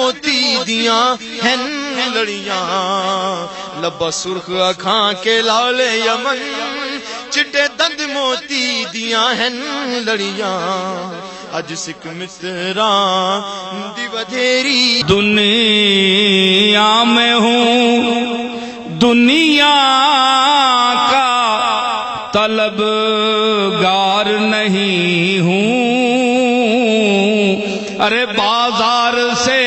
موتی دیاں ہیں لڑیاں، لبا سرخ اکھاں کے لالے یمن، چٹے دند موتی دیاں ہیں لڑیاں، اج سکھ مصراں دی ودھیری دنیا میں ہوں، دنیا کا طلبگار نہیں ہوں، ارے بازار سے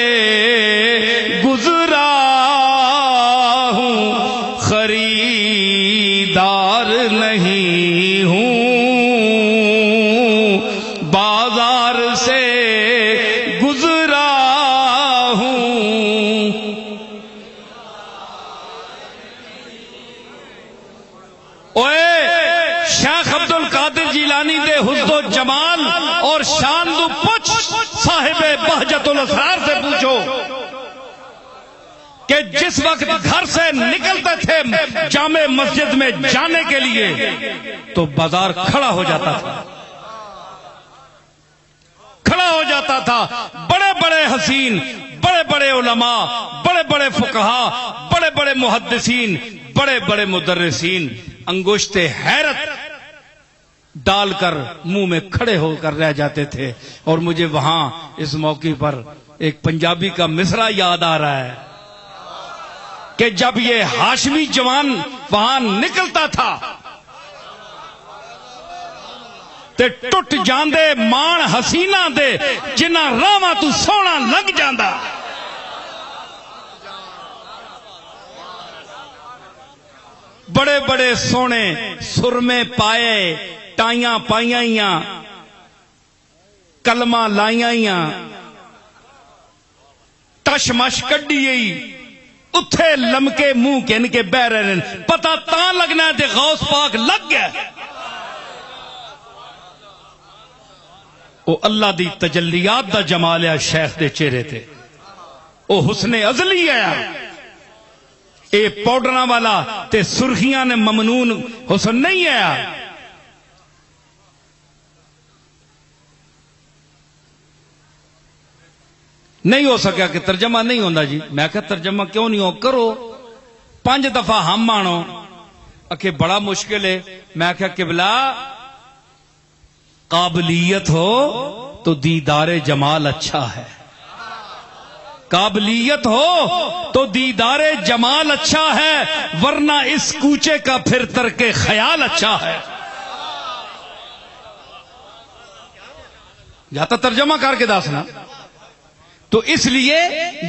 گزرا ہوں، خریدار نہیں ہوں، بازار سے گزرا ہوں۔ اوئے شیخ عبد القادر جیلانی دے حسن و جمال اور شان دو پچھ صاحب بہجت الاسرار سے پوچھو کہ جس وقت گھر سے نکلتے تھے جامع مسجد میں جانے کے لیے تو بازار کھڑا ہو جاتا تھا، کھڑا ہو جاتا تھا، بڑے بڑے حسین، بڑے بڑے علماء، بڑے بڑے فقہاء، بڑے بڑے محدثین، بڑے بڑے مدرسین انگشت حیرت ڈال کر منہ میں کھڑے ہو کر رہ جاتے تھے۔ اور مجھے وہاں اس موقع پر ایک پنجابی کا مصرع یاد آ رہا ہے کہ جب یہ ہاشمی جوان وہاں نکلتا تھا تے ٹوٹ جاندے مان حسینہ دے جنہ راواں تو سونا لگ جاندا، بڑے بڑے سونے سرمے پائے، ٹائیاں پائیاں، کلمہ لائیاں، تش مش کڈی اتھے لمکے منہ کن کے بہ رہے ہیں، پتہ تاں لگنا ہے تے غوث پاک لگ گیا۔ او اللہ دی تجلیات دا جمال ہے شیخ دے چہرے تے، او حسن ازلی ہے، اے پاؤڈراں والا تے سرخیاں نے ممنون حسن نہیں ہے۔ نہیں ہو سکیا کہ ترجمہ نہیں ہوندا جی، میں کہا ترجمہ کیوں نہیں ہو، کرو 5 دفعہ ہم مانو، کہ بڑا مشکل ہے۔ میں کہا قبلہ قابلیت ہو تو دیدار جمال اچھا ہے، قابلیت ہو تو دیدار جمال اچھا ہے، ورنہ اس کوچے کا پھر ترک خیال اچھا ہے۔ یا تو ترجمہ کر کے داسنا، تو اس لیے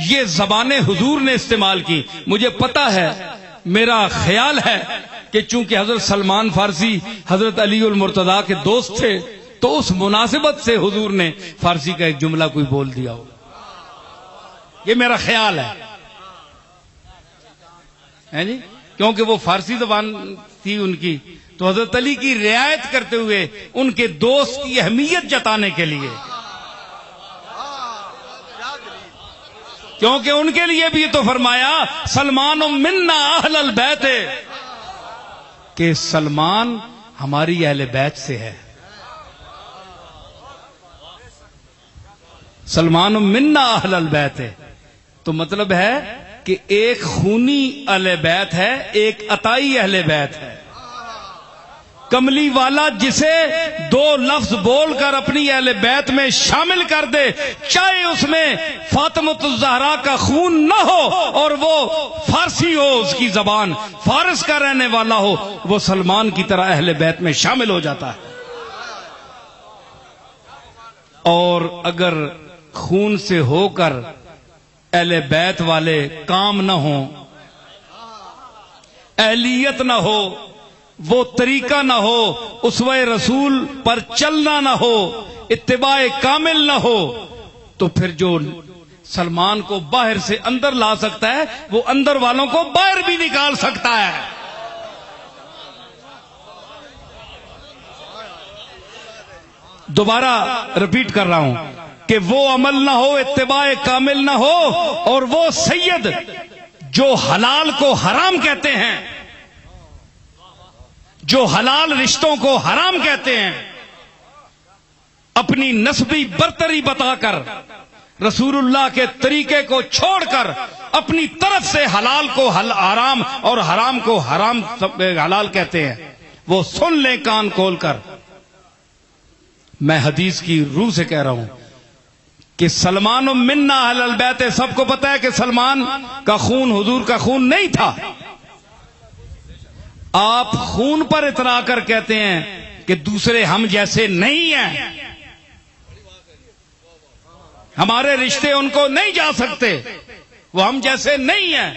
یہ زبان حضور نے استعمال کی۔ مجھے پتا ہے، میرا خیال ہے کہ چونکہ حضرت سلمان فارسی حضرت علی المرتضیٰ کے دوست تھے تو اس مناسبت سے حضور نے فارسی کا ایک جملہ کوئی بول دیا ہو، یہ میرا خیال ہے جی، کیونکہ وہ فارسی زبان تھی ان کی، تو حضرت علی کی رعایت کرتے ہوئے ان کے دوست کی اہمیت جتانے کے لیے، کیونکہ ان کے لیے بھی تو فرمایا سلمان منا اہل البیت، کہ سلمان ہماری اہل بیت سے ہے، سلمان منا اہل البیت ہے، تو مطلب ہے کہ ایک خونی اہل بیت ہے، ایک عطائی اہل بیت ہے۔ کملی والا جسے 2 لفظ بول کر اپنی اہل بیت میں شامل کر دے، چاہے اس میں فاطمۃ الزہرا کا خون نہ ہو اور وہ فارسی ہو، اس کی زبان فارس کا رہنے والا ہو، وہ سلمان کی طرح اہل بیت میں شامل ہو جاتا ہے۔ اور اگر خون سے ہو کر اہل بیت والے کام نہ ہوں، اہلیت نہ ہو، وہ طریقہ نہ ہو، اسوہ رسول پر چلنا نہ ہو، اتباع کامل نہ ہو، تو پھر جو سلمان کو باہر سے اندر لا سکتا ہے وہ اندر والوں کو باہر بھی نکال سکتا ہے۔ دوبارہ رپیٹ کر رہا ہوں کہ وہ عمل نہ ہو، اتباع کامل نہ ہو، اور وہ سید جو حلال کو حرام کہتے ہیں، جو حلال رشتوں کو حرام کہتے ہیں، اپنی نسبی برتری بتا کر رسول اللہ کے طریقے کو چھوڑ کر اپنی طرف سے حلال کو حرام اور حرام کو حرام حلال کہتے ہیں، وہ سن لیں کان کھول کر۔ میں حدیث کی روح سے کہہ رہا ہوں کہ سلمان منا اہل البیت، سب کو پتا ہے کہ سلمان کا خون حضور کا خون نہیں تھا۔ آپ خون پر اترا کر کہتے ہیں کہ دوسرے ہم جیسے نہیں ہیں، ہمارے رشتے ان کو نہیں جا سکتے، وہ ہم جیسے نہیں ہیں۔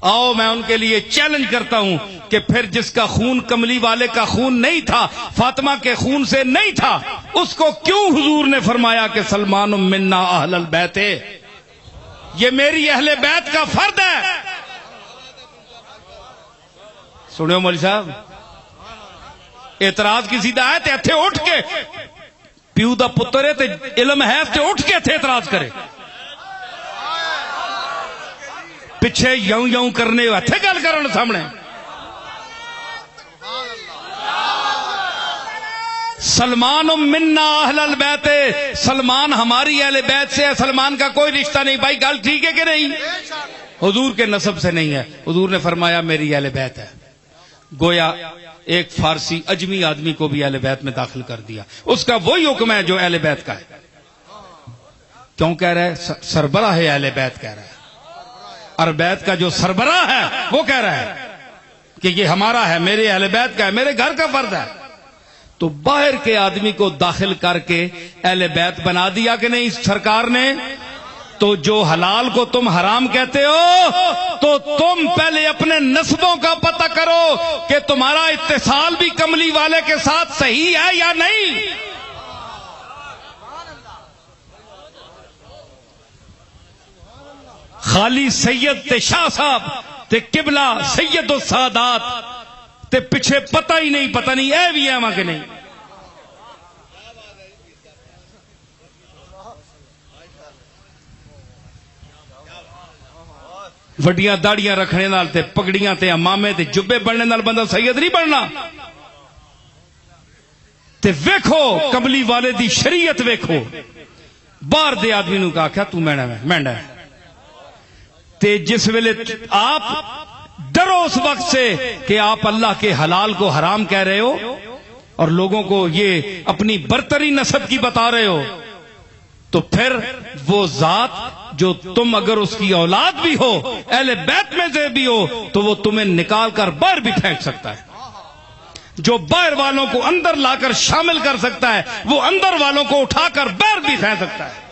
آؤ میں ان کے لیے چیلنج کرتا ہوں کہ پھر جس کا خون کملی والے کا خون نہیں تھا، فاطمہ کے خون سے نہیں تھا، اس کو کیوں حضور نے فرمایا کہ سلمان منا اہل البیت، یہ میری اہل بیت کا فرد ہے۔ سنو مولوی صاحب، اعتراض کسی دا ہے تے اتھے اٹھ کے پیو دا پتر ہے تے علم ہے تے اٹھ کے اتھے اعتراض کرے، پیچھے یوں یوں کرنے اتھے گل کرن سامنے۔ سلمان منا اہل البیت، سلمان ہماری اہل بیت سے ہے، سلمان کا کوئی رشتہ نہیں۔ بھائی گل ٹھیک ہے کہ نہیں؟ حضور کے نسب سے نہیں ہے۔ حضور نے فرمایا میری اہل بیت ہے، گویا ایک فارسی اجمی آدمی کو بھی اہل بیت میں داخل کر دیا۔ اس کا وہی حکم ہے جو اہل بیت کا ہے۔ کیوں کہہ رہا ہے؟ سربراہ ہے اہل بیت کہہ رہا ہے، اور بیت کا جو سربراہ ہے وہ کہہ رہا ہے کہ یہ ہمارا ہے، میرے اہل بیت کا ہے، میرے گھر کا فرد ہے۔ تو باہر کے آدمی کو داخل کر کے اہل بیت بنا دیا کہ نہیں سرکار نے؟ تو جو حلال کو تم حرام کہتے ہو تو تم پہلے اپنے نسبوں کا پتہ کرو کہ تمہارا اتصال بھی کملی والے کے ساتھ صحیح ہے یا نہیں۔ خالی سید تے شاہ صاحب تے قبلہ سید السادات تے پیچھے پتہ ہی نہیں، پتہ نہیں اے بھی ہے ماں کہ نہیں۔ وڈیاں داڑیاں رکھنے نال تے پگڑیاں تے امامے تے جبے بننے نال بندہ سید نہیں بننا۔ تے ویکھو کملی والے دی شریعت ویکھو، باہر دے آدمی نو کہا تو مینڈا ہے، تے جس ویلے آپ ڈرو اس وقت سے کہ آپ اللہ کے حلال کو حرام کہہ رہے ہو اور لوگوں کو یہ اپنی برتری نسب کی بتا رہے ہو، تو پھر وہ ذات جو تم اگر اس کی اولاد بھی ہو، اہل بیت میں سے بھی ہو، تو وہ تمہیں نکال کر باہر بھی پھینک سکتا ہے۔ جو باہر والوں کو اندر لا کر شامل کر سکتا ہے، وہ اندر والوں کو اٹھا کر باہر بھی پھینک سکتا ہے۔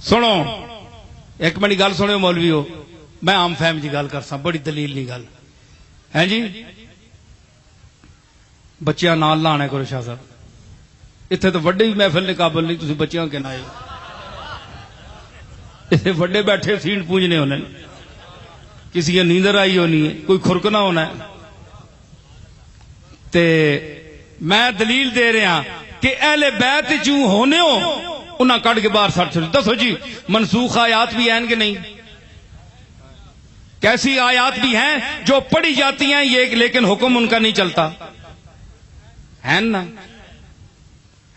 سنو ایک منی گل سنو مولوی ہو، میں عام فہم جی گل کرسا، بڑی دلیل لی گل ہے جی۔ بچیاں نال لانے کرو شاہ صاحب، اتنے تو وڈے بھی محفل نے قابل نہیں، تسی بچیاں کے نہ اتنے وڈے بیٹھے سینٹ پونجنے ہونے، کسی کی نیندر آئی ہونی ہے، کوئی کھرکنا ہونا ہے۔ تے میں دلیل دے رہا کہ اہل بیت جو ہونے ہو انہاں کٹ کے باہر سٹ چھوڑی۔ دسو جی منسوخ آیات بھی ہیں کہ نہیں؟ کیسی آیات بھی ہیں جو پڑھی جاتی ہیں یہ لیکن حکم ان کا نہیں چلتا ہے نا؟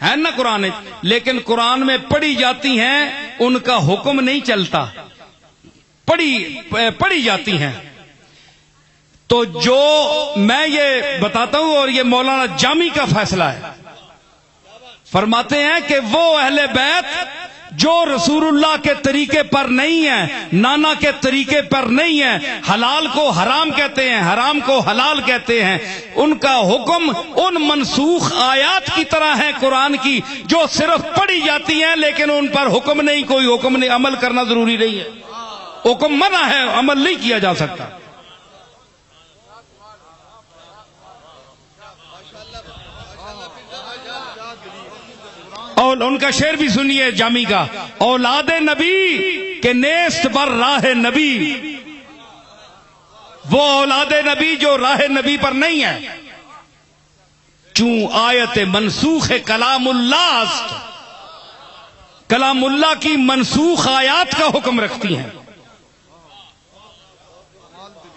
ہے نا قرآن، لیکن قرآن میں پڑھی جاتی ہیں ان کا حکم نہیں چلتا، پڑھی جاتی ہیں۔ تو جو میں یہ بتاتا ہوں اور یہ مولانا جامی کا فیصلہ ہے، فرماتے ہیں کہ وہ اہل بیت جو رسول اللہ کے طریقے پر نہیں ہیں، نانا کے طریقے پر نہیں ہیں، حلال کو حرام کہتے ہیں، حرام کو حلال کہتے ہیں، ان کا حکم ان منسوخ آیات کی طرح ہے قرآن کی جو صرف پڑھی جاتی ہیں لیکن ان پر حکم نہیں، کوئی حکم نہیں، عمل کرنا ضروری نہیں ہے، حکم منع ہے، عمل نہیں کیا جا سکتا۔ اور ان کا شعر بھی سنیے جامی کا، اولاد نبی کے نیست بر راہ نبی، وہ اولاد نبی جو راہ نبی پر نہیں ہے، چوں آیت منسوخ کلام اللہ است، کلام اللہ کی منسوخ آیات کا حکم رکھتی ہیں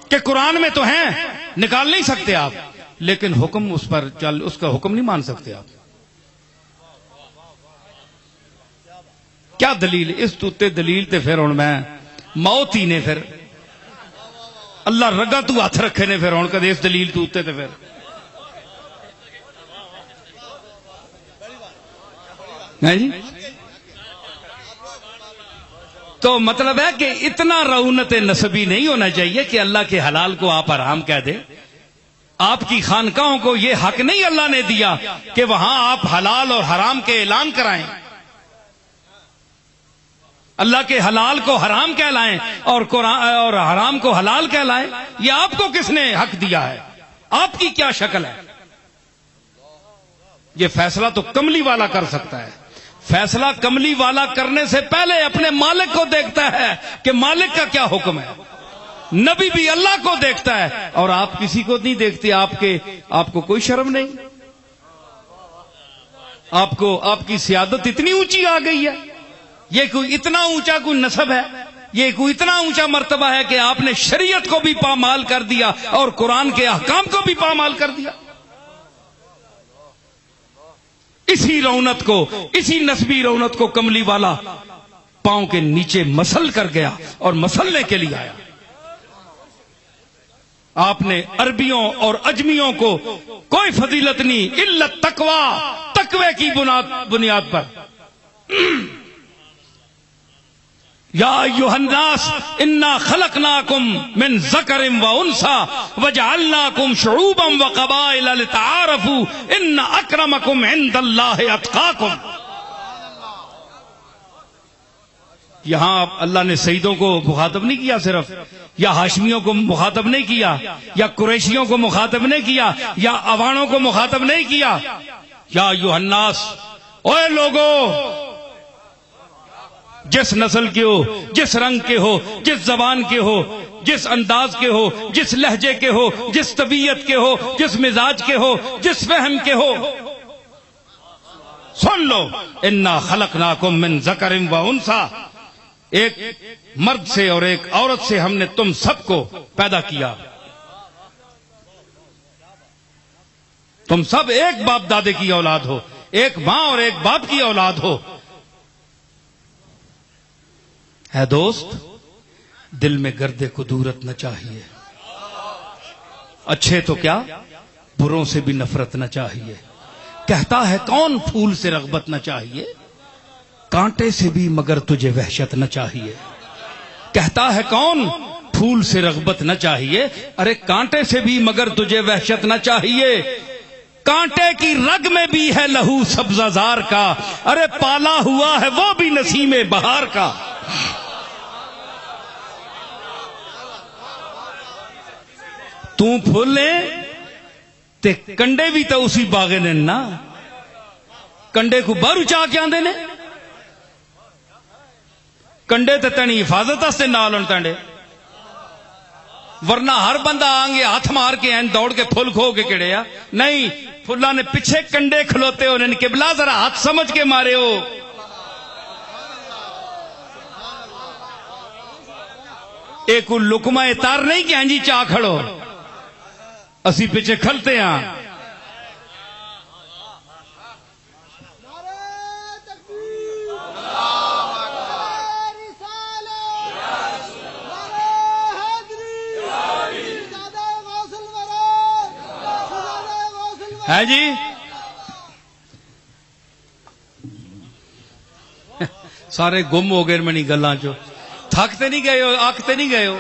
کہ قرآن میں تو ہیں، نکال نہیں سکتے آپ، لیکن حکم اس پر چل، اس کا حکم نہیں مان سکتے آپ۔ کیا دلیل اس توتے دلیل تے پھر ہن میں موت ہی نے پھر اللہ رگا تو ہاتھ رکھے نے پھر ہن کدے اس دلیل توتے تے پھر جی تو مطلب ہے کہ اتنا رعونت نسبی نہیں ہونا چاہیے کہ اللہ کے حلال کو آپ حرام کہہ دیں. آپ کی خانقاہوں کو یہ حق نہیں اللہ نے دیا کہ وہاں آپ حلال اور حرام کے اعلان کرائیں, اللہ کے حلال کو حرام کہلائیں اور قرآن اور حرام کو حلال کہلائیں. یہ آپ کو کس نے حق دیا ہے؟ آپ کی کیا شکل ہے؟ یہ فیصلہ تو کملی والا کر سکتا ہے. فیصلہ کملی والا کرنے سے پہلے اپنے مالک کو دیکھتا ہے کہ مالک کا کیا حکم ہے. نبی بھی اللہ کو دیکھتا ہے اور آپ کسی کو نہیں دیکھتے. آپ کو کوئی شرم نہیں. آپ کی سیادت اتنی اونچی آ گئی ہے. یہ کوئی اتنا اونچا کوئی نسب ہے, یہ کوئی اتنا اونچا مرتبہ ہے کہ آپ نے شریعت کو بھی پامال کر دیا اور قرآن کے احکام کو بھی پامال کر دیا. اسی رونت کو, اسی نسبی رونت کو کملی والا پاؤں کے نیچے مسل کر گیا اور مسلنے کے لیے آیا. آپ نے عربیوں اور اجمیوں کو کوئی فضیلت نہیں الا تقوی, تقوی کی بنیاد پر. یا ایھا الناس انا خلقناکم من ذکر و انثی وجعلناکم شعوبا وقبائل لتعارفوا ان اکرمکم عند اللہ اتقاکم. یہاں اللہ نے سیدوں کو مخاطب نہیں کیا صرف, یا ہاشمیوں کو مخاطب نہیں کیا, یا قریشیوں کو مخاطب نہیں کیا, یا اوانوں کو مخاطب نہیں کیا. یا ایھا الناس, اوے لوگو, جس نسل کے ہو, جس رنگ کے ہو, جس زبان کے ہو, جس انداز کے ہو, جس لہجے کے ہو, جس طبیعت کے ہو, جس مزاج کے ہو, جس فہم کے ہو, سن لو. انا خلقناکم من ذکر و انثی, ایک مرد سے اور ایک عورت سے ہم نے تم سب کو پیدا کیا. تم سب ایک باپ دادے کی اولاد ہو, ایک ماں اور ایک باپ کی اولاد ہو. ہے دوست, دل میں گرد کدورت نہ چاہیے. اچھے تو کیا, بروں سے بھی نفرت نہ چاہیے. کہتا ہے کون پھول سے رغبت نہ چاہیے, کانٹے سے بھی مگر تجھے وحشت نہ چاہیے. کہتا ہے کون پھول سے رغبت نہ چاہیے, ارے کانٹے سے بھی مگر تجھے وحشت نہ چاہیے. کانٹے کی رگ میں بھی ہے لہو سبزہ زار کا, ارے پالا ہوا ہے وہ بھی نسیم بہار کا. تو پھولے تے کنڈے بھی تو اسی باغے نے نا, کنڈے کو باہر چاہ کے آندے نے, کنڈے تے تنی حفاظت واسطے نال ہن تانڈے, ورنہ ہر بندہ آنگے ہاتھ مار کے ہیں دوڑ کے پھول کھو کے کڑے آ. نہیں, پھلاں نے پیچھے کنڈے کھلوتے ہونے کہ بلا ذرا ہاتھ سمجھ کے مارے ہو. ایک لقمہ تار نہیں کہ ہاں جی چاہ کھڑو, اسی پیچھے کھلتے ہیں. ہے جی, سارے گم ہو گئے منی گلاں چو. تھکتے نہیں گئے ہو, آکتے نہیں گئے ہو.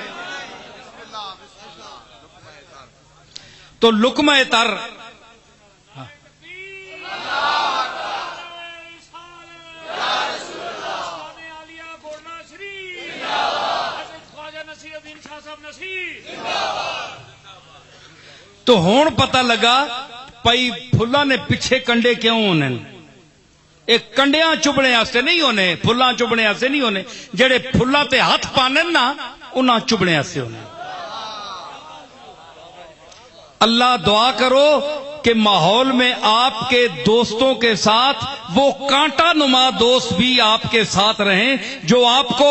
تو لقمہ تر, تو ہون پتہ لگا پئی پھلاں نے پیچھے کنڈے کیوں ہونے. ایک کنڈیاں چبنے واسطے نہیں ہونے, پھلاں چبنے واسطے نہیں ہونے. جڑے پھلاں تے ہاتھ پانے نا انہاں چبنے واسطے ہونے. اللہ دعا کرو کہ ماحول میں آپ کے دوستوں کے ساتھ وہ کانٹا نما دوست بھی آپ کے ساتھ رہیں جو آپ کو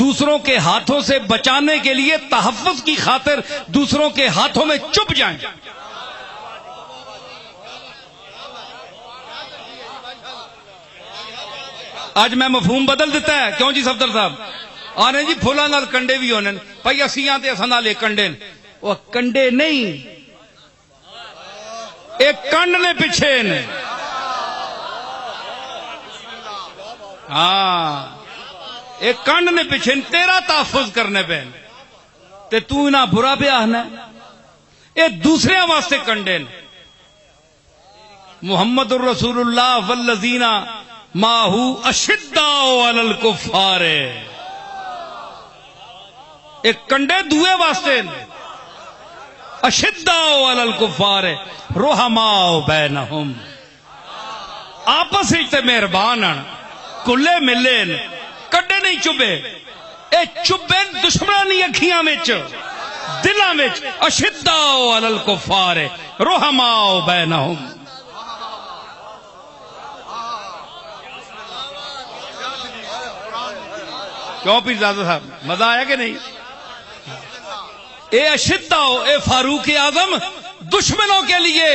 دوسروں کے ہاتھوں سے بچانے کے لیے تحفظ کی خاطر دوسروں کے ہاتھوں میں چپ جائیں. اج میں مفہوم بدل دیتا ہے کیوں جی صفدر صاحب آنے جی پھولاں نال کنڈے بھی ہونے بھائی اسیاں تے اساں نال ایک کنڈے وہ کنڈے نہیں ایک کنڈ نے پیچھے نے ہاں ایک کنڈ نے پیچھے تیرا تحفظ کرنے پہ تے تو نہ برا پہ آنا اے دوسرے واسطے کنڈے نے محمد الرسول اللہ والذین ماہو اشداء علی الکفار ایک کنڈے دوے واسطے نے اشداء علی الکفار رحماء بینہم آپس تے مہربان کلے ملے کڈے نہیں چبے اے چبے دشمنانی اکھیاں وچ دلاں وچ اشداء علی الکفار رحماء بینہم کیوں پیر زادہ صاحب مزہ آیا کہ نہیں اے اشداء اے فاروق اعظم دشمنوں کے لیے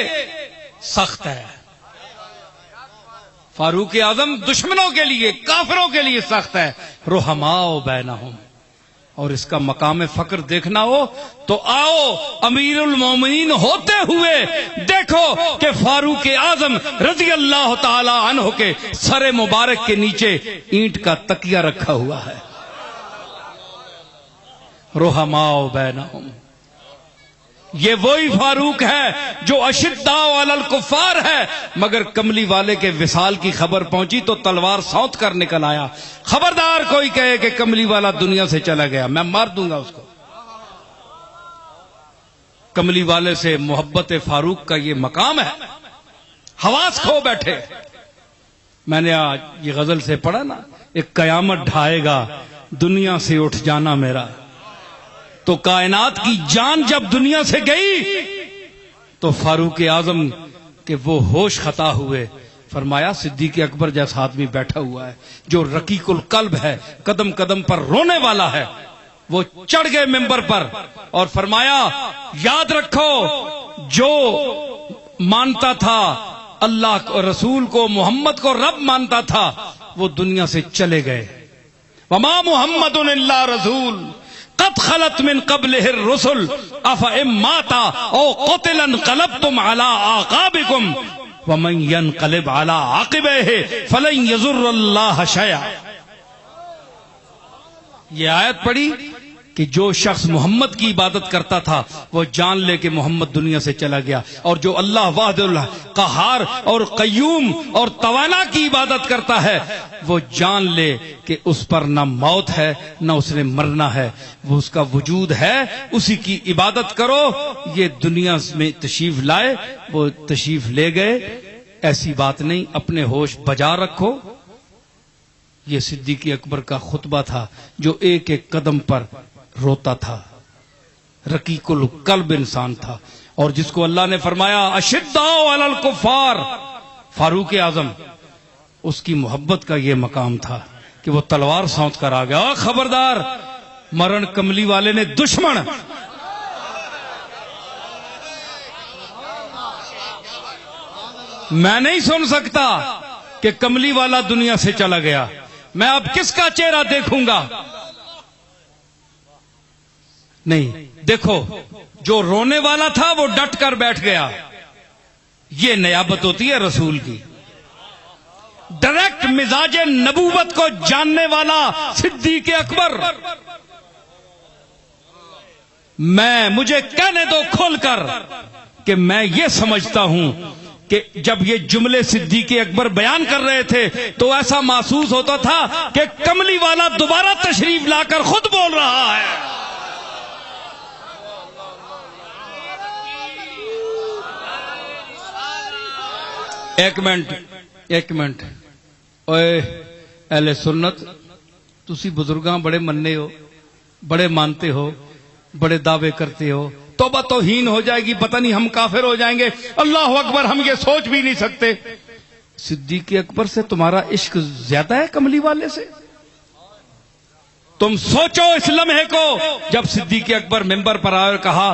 سخت ہے فاروق اعظم دشمنوں کے لیے کافروں کے لیے سخت ہے رحماء بینہم اور اس کا مقام فخر دیکھنا ہو تو آؤ امیر المومنین ہوتے ہوئے دیکھو کہ فاروق اعظم رضی اللہ تعالی عنہ کے سر مبارک کے نیچے اینٹ کا تکیہ رکھا ہوا ہے رحماء بینہم یہ وہی فاروق ہے جو اشداء علی الکفار ہے مگر کملی والے کے وصال کی خبر پہنچی تو تلوار سونت کر نکل آیا خبردار کوئی کہے کہ کملی والا دنیا سے چلا گیا میں مار دوں گا اس کو کملی والے سے محبت فاروق کا یہ مقام ہے حواس کھو بیٹھے میں نے آج یہ غزل سے پڑھا نا ایک قیامت ڈھائے گا دنیا سے اٹھ جانا میرا تو کائنات کی جان جب دنیا سے گئی تو فاروق اعظم کے وہ ہوش خطا ہوئے فرمایا صدیق اکبر جیسا آدمی بیٹھا ہوا ہے جو رقیق القلب ہے قدم قدم پر رونے والا ہے وہ چڑھ گئے ممبر پر اور فرمایا یاد رکھو جو مانتا تھا اللہ کو رسول کو محمد کو رب مانتا تھا وہ دنیا سے چلے گئے وما محمد الا رسول قد خلت من قبله الرسل افئن مات او قتل انقلبتم على اعقابكم ومن ينقلب على عقبيه فلن يضر الله شيئا یہ آیت پڑھی کہ جو شخص محمد کی عبادت کرتا تھا وہ جان لے کہ محمد دنیا سے چلا گیا اور جو اللہ واحد القہار اور قیوم اور توانا کی عبادت کرتا ہے وہ جان لے کہ اس پر نہ موت ہے نہ اس نے مرنا ہے وہ اس کا وجود ہے اسی کی عبادت کرو یہ دنیا میں تشریف لائے وہ تشریف لے گئے ایسی بات نہیں اپنے ہوش بجا رکھو یہ صدیق اکبر کا خطبہ تھا جو ایک ایک قدم پر روتا تھا رقیق القلب انسان تھا اور جس کو اللہ نے فرمایا اشداء علی الکفار فاروق اعظم اس کی محبت کا یہ مقام تھا کہ وہ تلوار سونت کر آ گیا خبردار مرن کملی والے نے دشمن میں نہیں سن سکتا کہ کملی والا دنیا سے چلا گیا میں اب کس کا چہرہ دیکھوں گا نہیں دیکھو جو رونے والا تھا وہ ڈٹ کر بیٹھ گیا یہ نیابت ہوتی ہے رسول کی ڈائریکٹ مزاج نبوت کو جاننے والا صدیق اکبر مجھے کہنے دو کھول کر کہ میں یہ سمجھتا ہوں کہ جب یہ جملے صدیق اکبر بیان کر رہے تھے تو ایسا محسوس ہوتا تھا کہ کملی والا دوبارہ تشریف لا کر خود بول رہا ہے ایک منٹ اوے اہل سنت تسی بزرگاں بڑے مننے ہو بڑے مانتے ہو بڑے دعوے کرتے ہو توبہ توہین ہو جائے گی پتہ نہیں ہم کافر ہو جائیں گے اللہ اکبر ہم یہ سوچ بھی نہیں سکتے صدیق اکبر سے تمہارا عشق زیادہ ہے کملی والے سے تم سوچو اس لمحے کو جب صدیق اکبر ممبر پر آئے اور کہا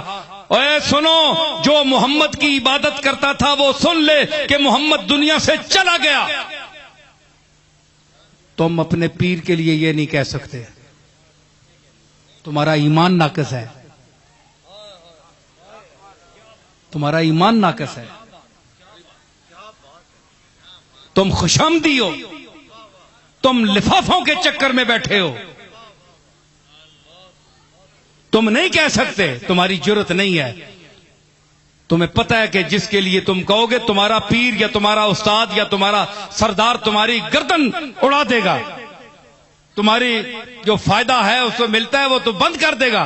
اے سنو جو محمد کی عبادت کرتا تھا وہ سن لے کہ محمد دنیا سے چلا گیا تم اپنے پیر کے لیے یہ نہیں کہہ سکتے، تمہارا ایمان ناقص ہے، تمہارا ایمان ناقص ہے، تم خوشامدی ہو، تم لفافوں کے چکر میں بیٹھے ہو، تم نہیں کہہ سکتے، تمہاری جرت نہیں ہے۔ تمہیں پتہ ہے کہ جس کے لیے تم کہو گے تمہارا پیر یا تمہارا استاد یا تمہارا سردار تمہاری گردن اڑا دے گا، تمہاری جو فائدہ ہے اس کو ملتا ہے وہ تو بند کر دے گا۔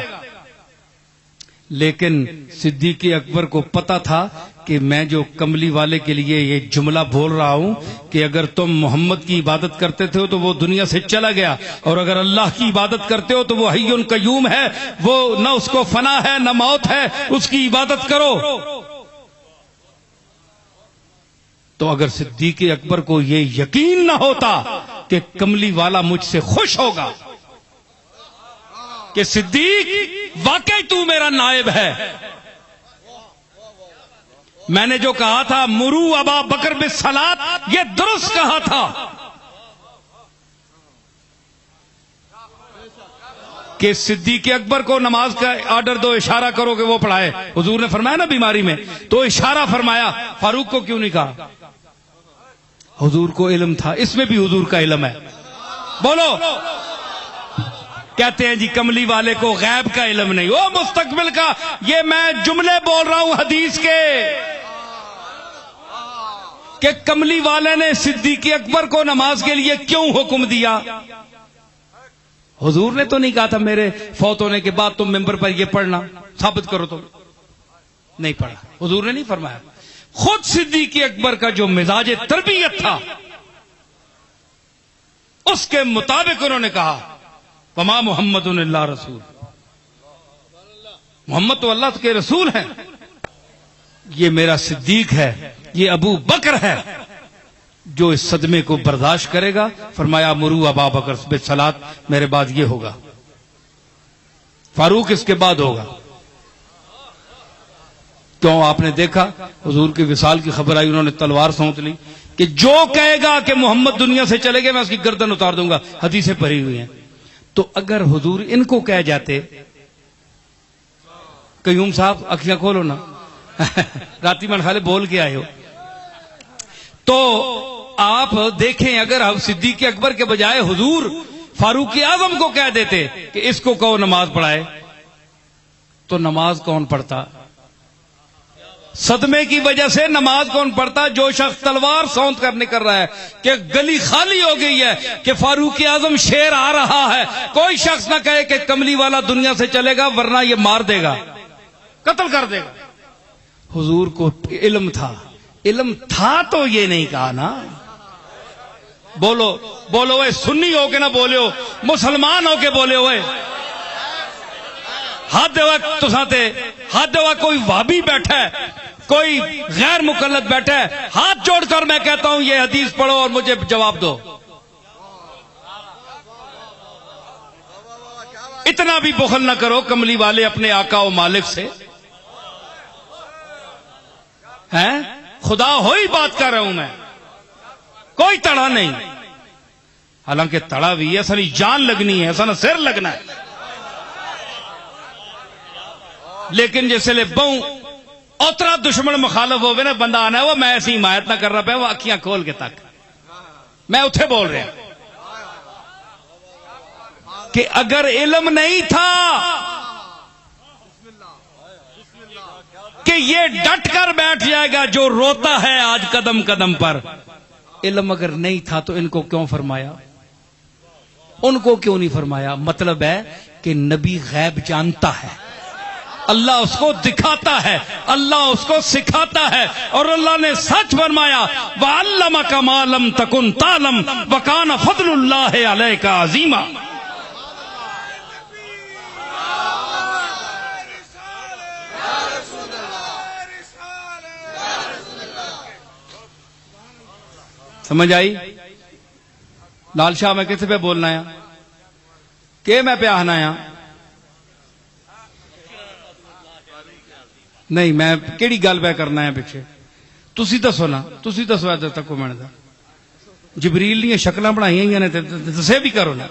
لیکن صدیق اکبر کو پتا تھا کہ میں جو کملی والے کے لیے یہ جملہ بول رہا ہوں کہ اگر تم محمد کی عبادت کرتے تھے تو وہ دنیا سے چلا گیا، اور اگر اللہ کی عبادت کرتے ہو تو وہ حی قیوم ہے، وہ نہ اس کو فنا ہے نہ موت ہے، اس کی عبادت کرو۔ تو اگر صدیق اکبر کو یہ یقین نہ ہوتا کہ کملی والا مجھ سے خوش ہوگا کہ صدیق واقعی تو میرا نائب ہے، میں نے جو کہا تھا مرو ابا بکر بالصلاۃ یہ درست کہا تھا کہ صدیق اکبر کو نماز کا آرڈر دو، اشارہ کرو کہ وہ پڑھائے۔ حضور نے فرمایا نا بیماری میں تو اشارہ فرمایا، فاروق کو کیوں نہیں کہا؟ حضور کو علم تھا، اس میں بھی حضور کا علم ہے۔ بولو، کہتے ہیں جی کملی والے کو غیب کا علم نہیں، وہ مستقبل کا، یہ میں جملے بول رہا ہوں حدیث کے کہ کملی والے نے صدیق اکبر کو نماز کے لیے کیوں حکم دیا۔ حضور نے تو نہیں کہا تھا میرے فوت ہونے کے بعد تم ممبر پر یہ پڑھنا، ثابت کرو، تو نہیں پڑھا، حضور نے نہیں فرمایا۔ خود صدیق اکبر کا جو مزاج تربیت تھا اس کے مطابق انہوں نے کہا وما محمد اللہ رسول، محمد تو اللہ کے رسول ہیں، یہ میرا صدیق ہے، یہ ابو بکر ہے جو اس صدمے کو برداشت کرے گا۔ فرمایا مرو ابا بکر بالصلاۃ، میرے بعد یہ ہوگا، فاروق اس کے بعد ہوگا۔ کیوں؟ آپ نے دیکھا حضور کی وصال کی خبر آئی، انہوں نے تلوار سونت لی کہ جو کہے گا کہ محمد دنیا سے چلے گئے میں اس کی گردن اتار دوں گا، حدیثیں پڑھی ہوئی ہیں۔ تو اگر حضور ان کو کہہ جاتے، قیوم صاحب اکھیاں کھولو نا، راتی من خالے بول کے آئے ہو، تو آپ دیکھیں اگر ہم صدیق اکبر کے بجائے حضور فاروق اعظم کو کہہ دیتے کہ اس کو کہو نماز پڑھائے، تو نماز کون پڑھتا؟ صدمے کی وجہ سے نماز کون پڑھتا؟ جو شخص تلوار سونت کرنے کر رہا ہے کہ گلی خالی ہو گئی ہے کہ فاروق اعظم شیر آ رہا ہے، کوئی شخص نہ کہے کہ کملی والا دنیا سے چلے گا ورنہ یہ مار دے گا، قتل کر دے گا۔ حضور کو علم تھا، علم تھا تو یہ نہیں کہا نا۔ بولو بولو، اے سنی ہو کے نہ بولے ہو، مسلمان ہو کے بولے ہوئے، حد وقت تو ساتے، حد وقت کوئی وابی بیٹھا ہے، کوئی غیر مقلد بیٹھا ہے، ہاتھ جوڑ کر میں کہتا ہوں یہ حدیث پڑھو اور مجھے جواب دو۔ اتنا بھی بخل نہ کرو کملی والے اپنے آقا و مالک سے، ہیں؟ خدا ہوئی بات کر رہا ہوں میں، کوئی تڑا نہیں، حالانکہ تڑا بھی ہے، ایسا نہیں جان لگنی ہے، ایسا نہ سر لگنا ہے، لیکن جیسے لے بہوں اترا دشمن مخالف ہوئے نا بندہ آنا ہے، وہ میں ایسی حمایت نہ کر رہا پہ، وہ اکھیاں کھول کے تک میں اتھے بول رہا کہ اگر علم نہیں تھا کہ یہ ڈٹ کر بیٹھ جائے گا جو روتا ہے آج قدم قدم پر، علم اگر نہیں تھا تو ان کو کیوں فرمایا؟ ان کو کیوں نہیں فرمایا؟ مطلب ہے کہ نبی غیب جانتا ہے، اللہ اس کو دکھاتا ہے، اللہ اس کو سکھاتا ہے، اور اللہ نے سچ فرمایا وَعَلَّمَكَ مَا لَمْ تَكُنْ تَعْلَمْ وَكَانَ فَضْلُ اللَّهِ عَلَيْكَ عَظِيمًا۔ سمجھ آئی؟ لال شاہ میں کس پہ بولنا ہے کہ میں پہ آنا ہے؟ نہیں، میں کیڑی گل پہ کرنا ہے پیچھے؟ تسی دسو نا، تسی دسو ادھر تک کو میں جبریل دیا شکل بنائی نے دسے بھی کرو نا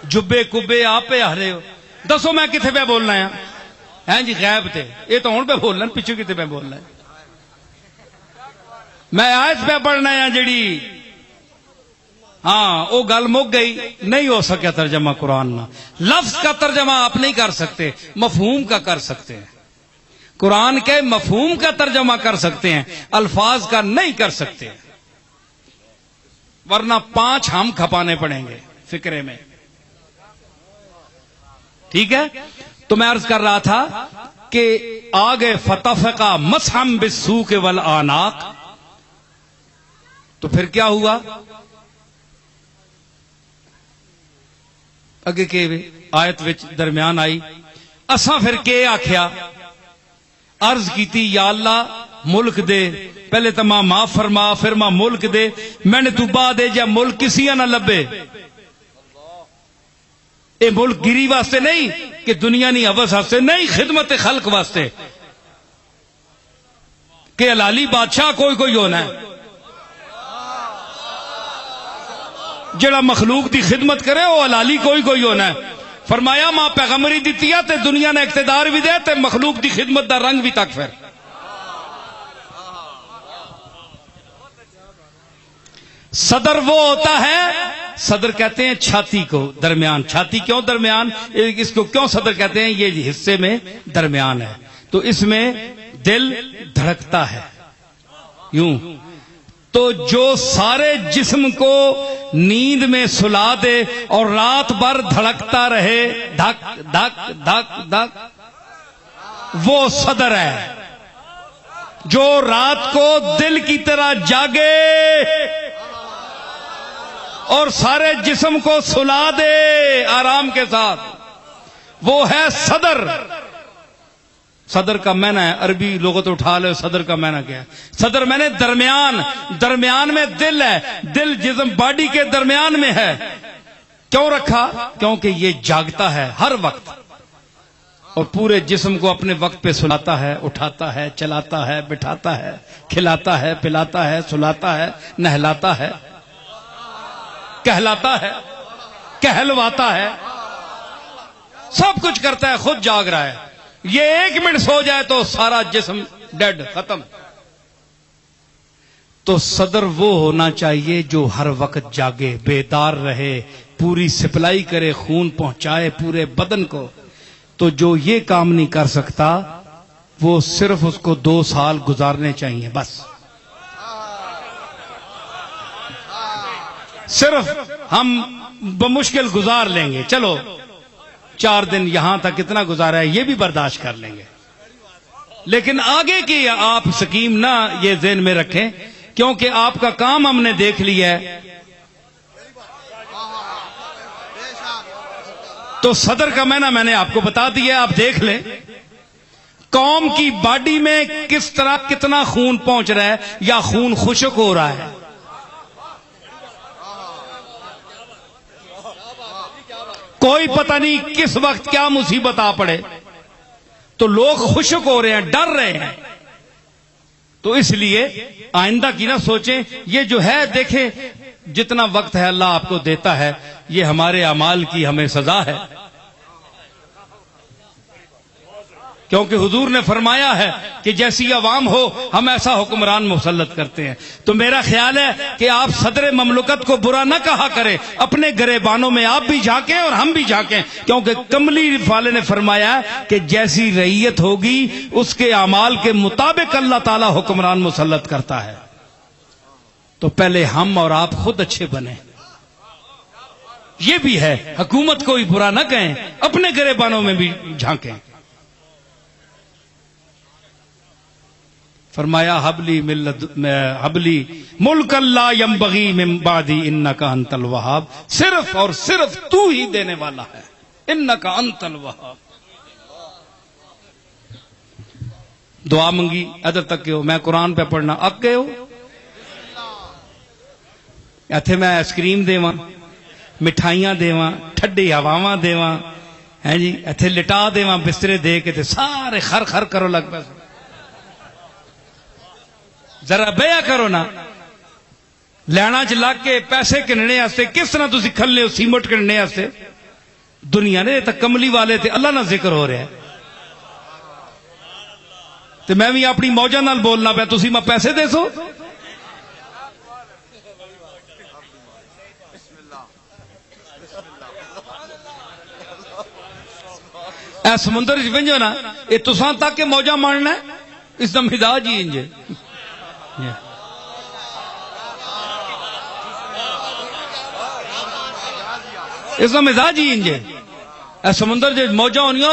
جبے کبے آپ پہ آ رہے ہو دسو میں کتنے پہ بولنا ہے جی غیب تے یہ تو ہوں پہ بولنا پچھو کتنے پہ بولنا ہے میں آیت پہ پڑھنا ہے جڑی ہاں وہ گل مک گئی نہیں ہو سکیا ترجمہ قرآن میں لفظ کا ترجمہ آپ نہیں کر سکتے مفہوم کا کر سکتے ہیں قرآن کے مفہوم کا ترجمہ کر سکتے ہیں الفاظ کا نہیں کر سکتے ورنہ 5 ہم کھپانے پڑیں گے فکرے میں ٹھیک ہے تو میں عرض کر رہا تھا کہ آگے فتفقا مسحم بالسوق والآناق تو پھر کیا ہوا اگے کے آیت وچ درمیان آئی اساں پھر کے آکھیا عرض کیتی یا اللہ ملک دے پہلے تو ماں معاف فرما پھر ماں ملک دے میں نے تو بعد دے جا ملک کسی نہ لبے اے ملک گری واسطے نہیں کہ دنیا نہیں حوث واسطے نہیں خدمت خلق واسطے کہ حلالی بادشاہ کوئی ہونا ہے جڑا مخلوق دی خدمت کرے وہ حلالی کوئی ہونا ہے فرمایا ماں پیغمبری دیتی ہے تے دنیا نے اقتدار بھی دے تے مخلوق دی خدمت دا رنگ بھی تک پھر صدر وہ ہوتا ہے صدر کہتے ہیں چھاتی کو درمیان چھاتی کیوں درمیان اس کو کیوں صدر کہتے ہیں یہ حصے میں درمیان ہے تو اس میں دل دھڑکتا ہے یوں تو جو سارے جسم کو نیند میں سلا دے اور رات بھر دھڑکتا رہے دھک دھک دھک دھک وہ صدر ہے جو رات کو دل کی طرح جاگے اور سارے جسم کو سلا دے آرام کے ساتھ وہ ہے صدر صدر کا معنی ہے عربی لغت اٹھا لے صدر کا معنی کیا ہے صدر میں نے درمیان میں دل ہے دل جسم باڈی کے درمیان میں ہے کیوں رکھا کیونکہ یہ جاگتا ہے ہر وقت اور پورے جسم کو اپنے وقت پہ سلاتا ہے اٹھاتا ہے چلاتا ہے بٹھاتا ہے کھلاتا ہے پلاتا ہے سلاتا ہے نہلاتا ہے کہلاتا ہے کہلواتا ہے سب کچھ کرتا ہے خود جاگ رہا ہے یہ 1 منٹ سو جائے تو سارا جسم ڈیڈ ختم تو صدر وہ ہونا چاہیے جو ہر وقت جاگے بیدار رہے پوری سپلائی کرے خون پہنچائے پورے بدن کو تو جو یہ کام نہیں کر سکتا وہ صرف اس کو 2 سال گزارنے چاہیے بس صرف ہم بمشکل گزار لیں گے چلو 4 دن یہاں تک کتنا گزارا ہے یہ بھی برداشت کر لیں گے لیکن آگے کی آپ سکیم نہ یہ ذہن میں رکھیں کیونکہ آپ کا کام ہم نے دیکھ لیا ہے تو صدر کا معنی میں نے آپ کو بتا دیا آپ دیکھ لیں قوم کی باڈی میں کس طرح کتنا خون پہنچ رہا ہے یا خون خشک ہو رہا ہے کوئی پتہ نہیں کس وقت کیا مصیبت آ پڑے تو لوگ خشک ہو رہے ہیں ڈر رہے ہیں تو اس لیے آئندہ کی نہ سوچیں یہ جو ہے دیکھیں جتنا وقت ہے اللہ آپ کو دیتا ہے یہ ہمارے اعمال کی ہمیں سزا ہے کیونکہ حضور نے فرمایا ہے کہ جیسی عوام ہو ہم ایسا حکمران مسلط کرتے ہیں تو میرا خیال ہے کہ آپ صدر مملکت کو برا نہ کہا کریں اپنے گریبانوں میں آپ بھی جھانکیں اور ہم بھی جھانکیں کیونکہ کملی والے نے فرمایا کہ جیسی رعیت ہوگی اس کے اعمال کے مطابق اللہ تعالی حکمران مسلط کرتا ہے تو پہلے ہم اور آپ خود اچھے بنیں یہ بھی ہے حکومت کو بھی برا نہ کہیں اپنے گریبانوں میں بھی جھانکیں فرمایا حبلی ملک اللہ ینبغی من بعدی انکا انت الوہاب صرف اور صرف تو ہی دینے والا ہے انکا انت الوہاب دعا منگی ادھر تک کہ ہو میں قرآن پہ پڑھنا اک گئے ہو ایتھے میں آئس کریم دیواں مٹھائیاں دیواں ٹھڈی ہواواں دیواں ہیں جی ایتھے لٹا دیواں بسترے دے کے تے سارے خر خر کرو لگ پہ ذرا بیع کرو نا لینا چ لگ کے پیسے کننے واسطے کس طرح تسی کھلنے ہو سیمٹ کننے واسطے دنیا نے تک کملی والے تے اللہ نہ ذکر ہو رہا ہے تے میں بھی اپنی موجہ نال بولنا پیا تسی میں پیسے دے سو اے سمندر وچ ونجو نا اے تساں تک کے موجہ مارنا ہے اس دا مزاج ہی انج ہے اس دا مزاج ہی انج ہے اے سمندر جے موجہ ہونیاں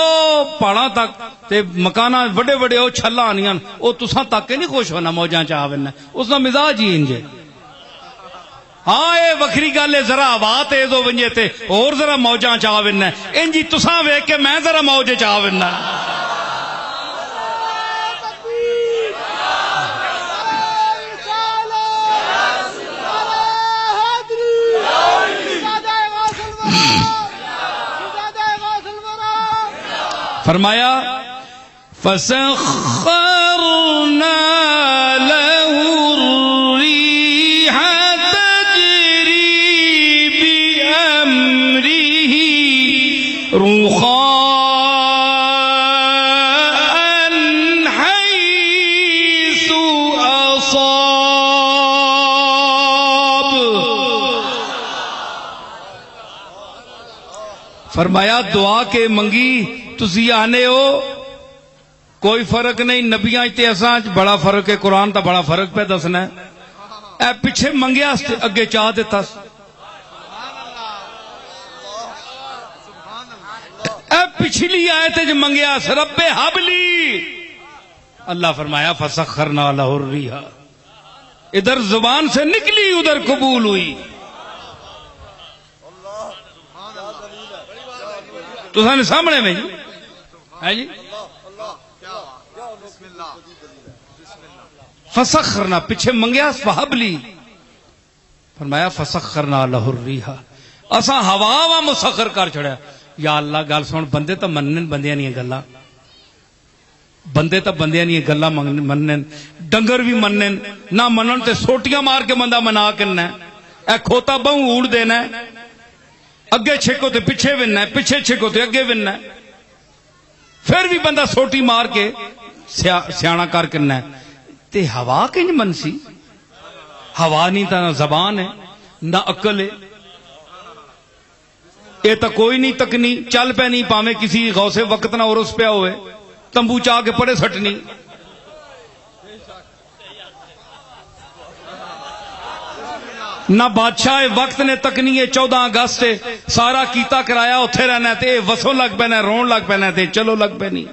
پہاڑاں تک تے مکاناں وڈے وڈے او چھلا آنیاں او تساں تک کے نہیں خوش ہونا موجاں چ آونا اس دا مزاج ہی انج ہے ہاں اے وکری گل ہے ذرا ہوا تیز ہو ونجے تے اور ذرا موجاں چ آونا انجی تساں ویکھ کے میں ذرا موج چ آونا فرمایا فَسَخَّرْنَا لَهُ الرِّيحَ تَجْرِي بِأَمْرِهِ رُخَاءً حَيْثُ أَصَابَ فرمایا دعا کے منگی تسی آنے ہو کوئی فرق نہیں نبیاں تے اساں بڑا فرق ہے قرآن تا بڑا فرق پہ دسنا ہے اے پیچھے منگیا اگے چاہ دیتا اے پچھلی آیت جو منگیا رب حبلی اللہ فرمایا فسخرنا لہ الریح ادھر زبان سے نکلی ادھر قبول ہوئی تو سامنے سامنے میں ہے جی فسخرنا پیچھے منگیا فحبلی فرمایا فسخرنا لہ الریح اساں ہوا وا مسخر کر چھڑیا یا اللہ گل سن بندے تو منن بندیاں نہیں گلاں بندے تو بندیاں نہیں گلاں منن ڈنگر بھی منن نہ منن تے سوٹیاں مار کے بندہ منا کرنا اے کھوتا بہوں اوڑ دینا اگے چھکو تے پیچھے وننا پیچھے چھکو تے اگے وننا پھر بھی بندہ سوٹی مار کے سیانا کر کرنا ہے تے ہوا کنج منسی ہوا نہیں تا نہ زبان ہے نہ عقل ہے یہ تو کوئی نہیں تکنی چل پہ نہیں پاویں کسی غوث وقت نہ عرس پہ ہوئے تمبو چاہ کے پڑے سٹنی نہ بادشاہ وقت نے تکنی ہے 14 اگست سارا کیتا کرایا اتھے رہنا تے وسوں لگ پینا رون لگ پینا تے چلو لگ پینی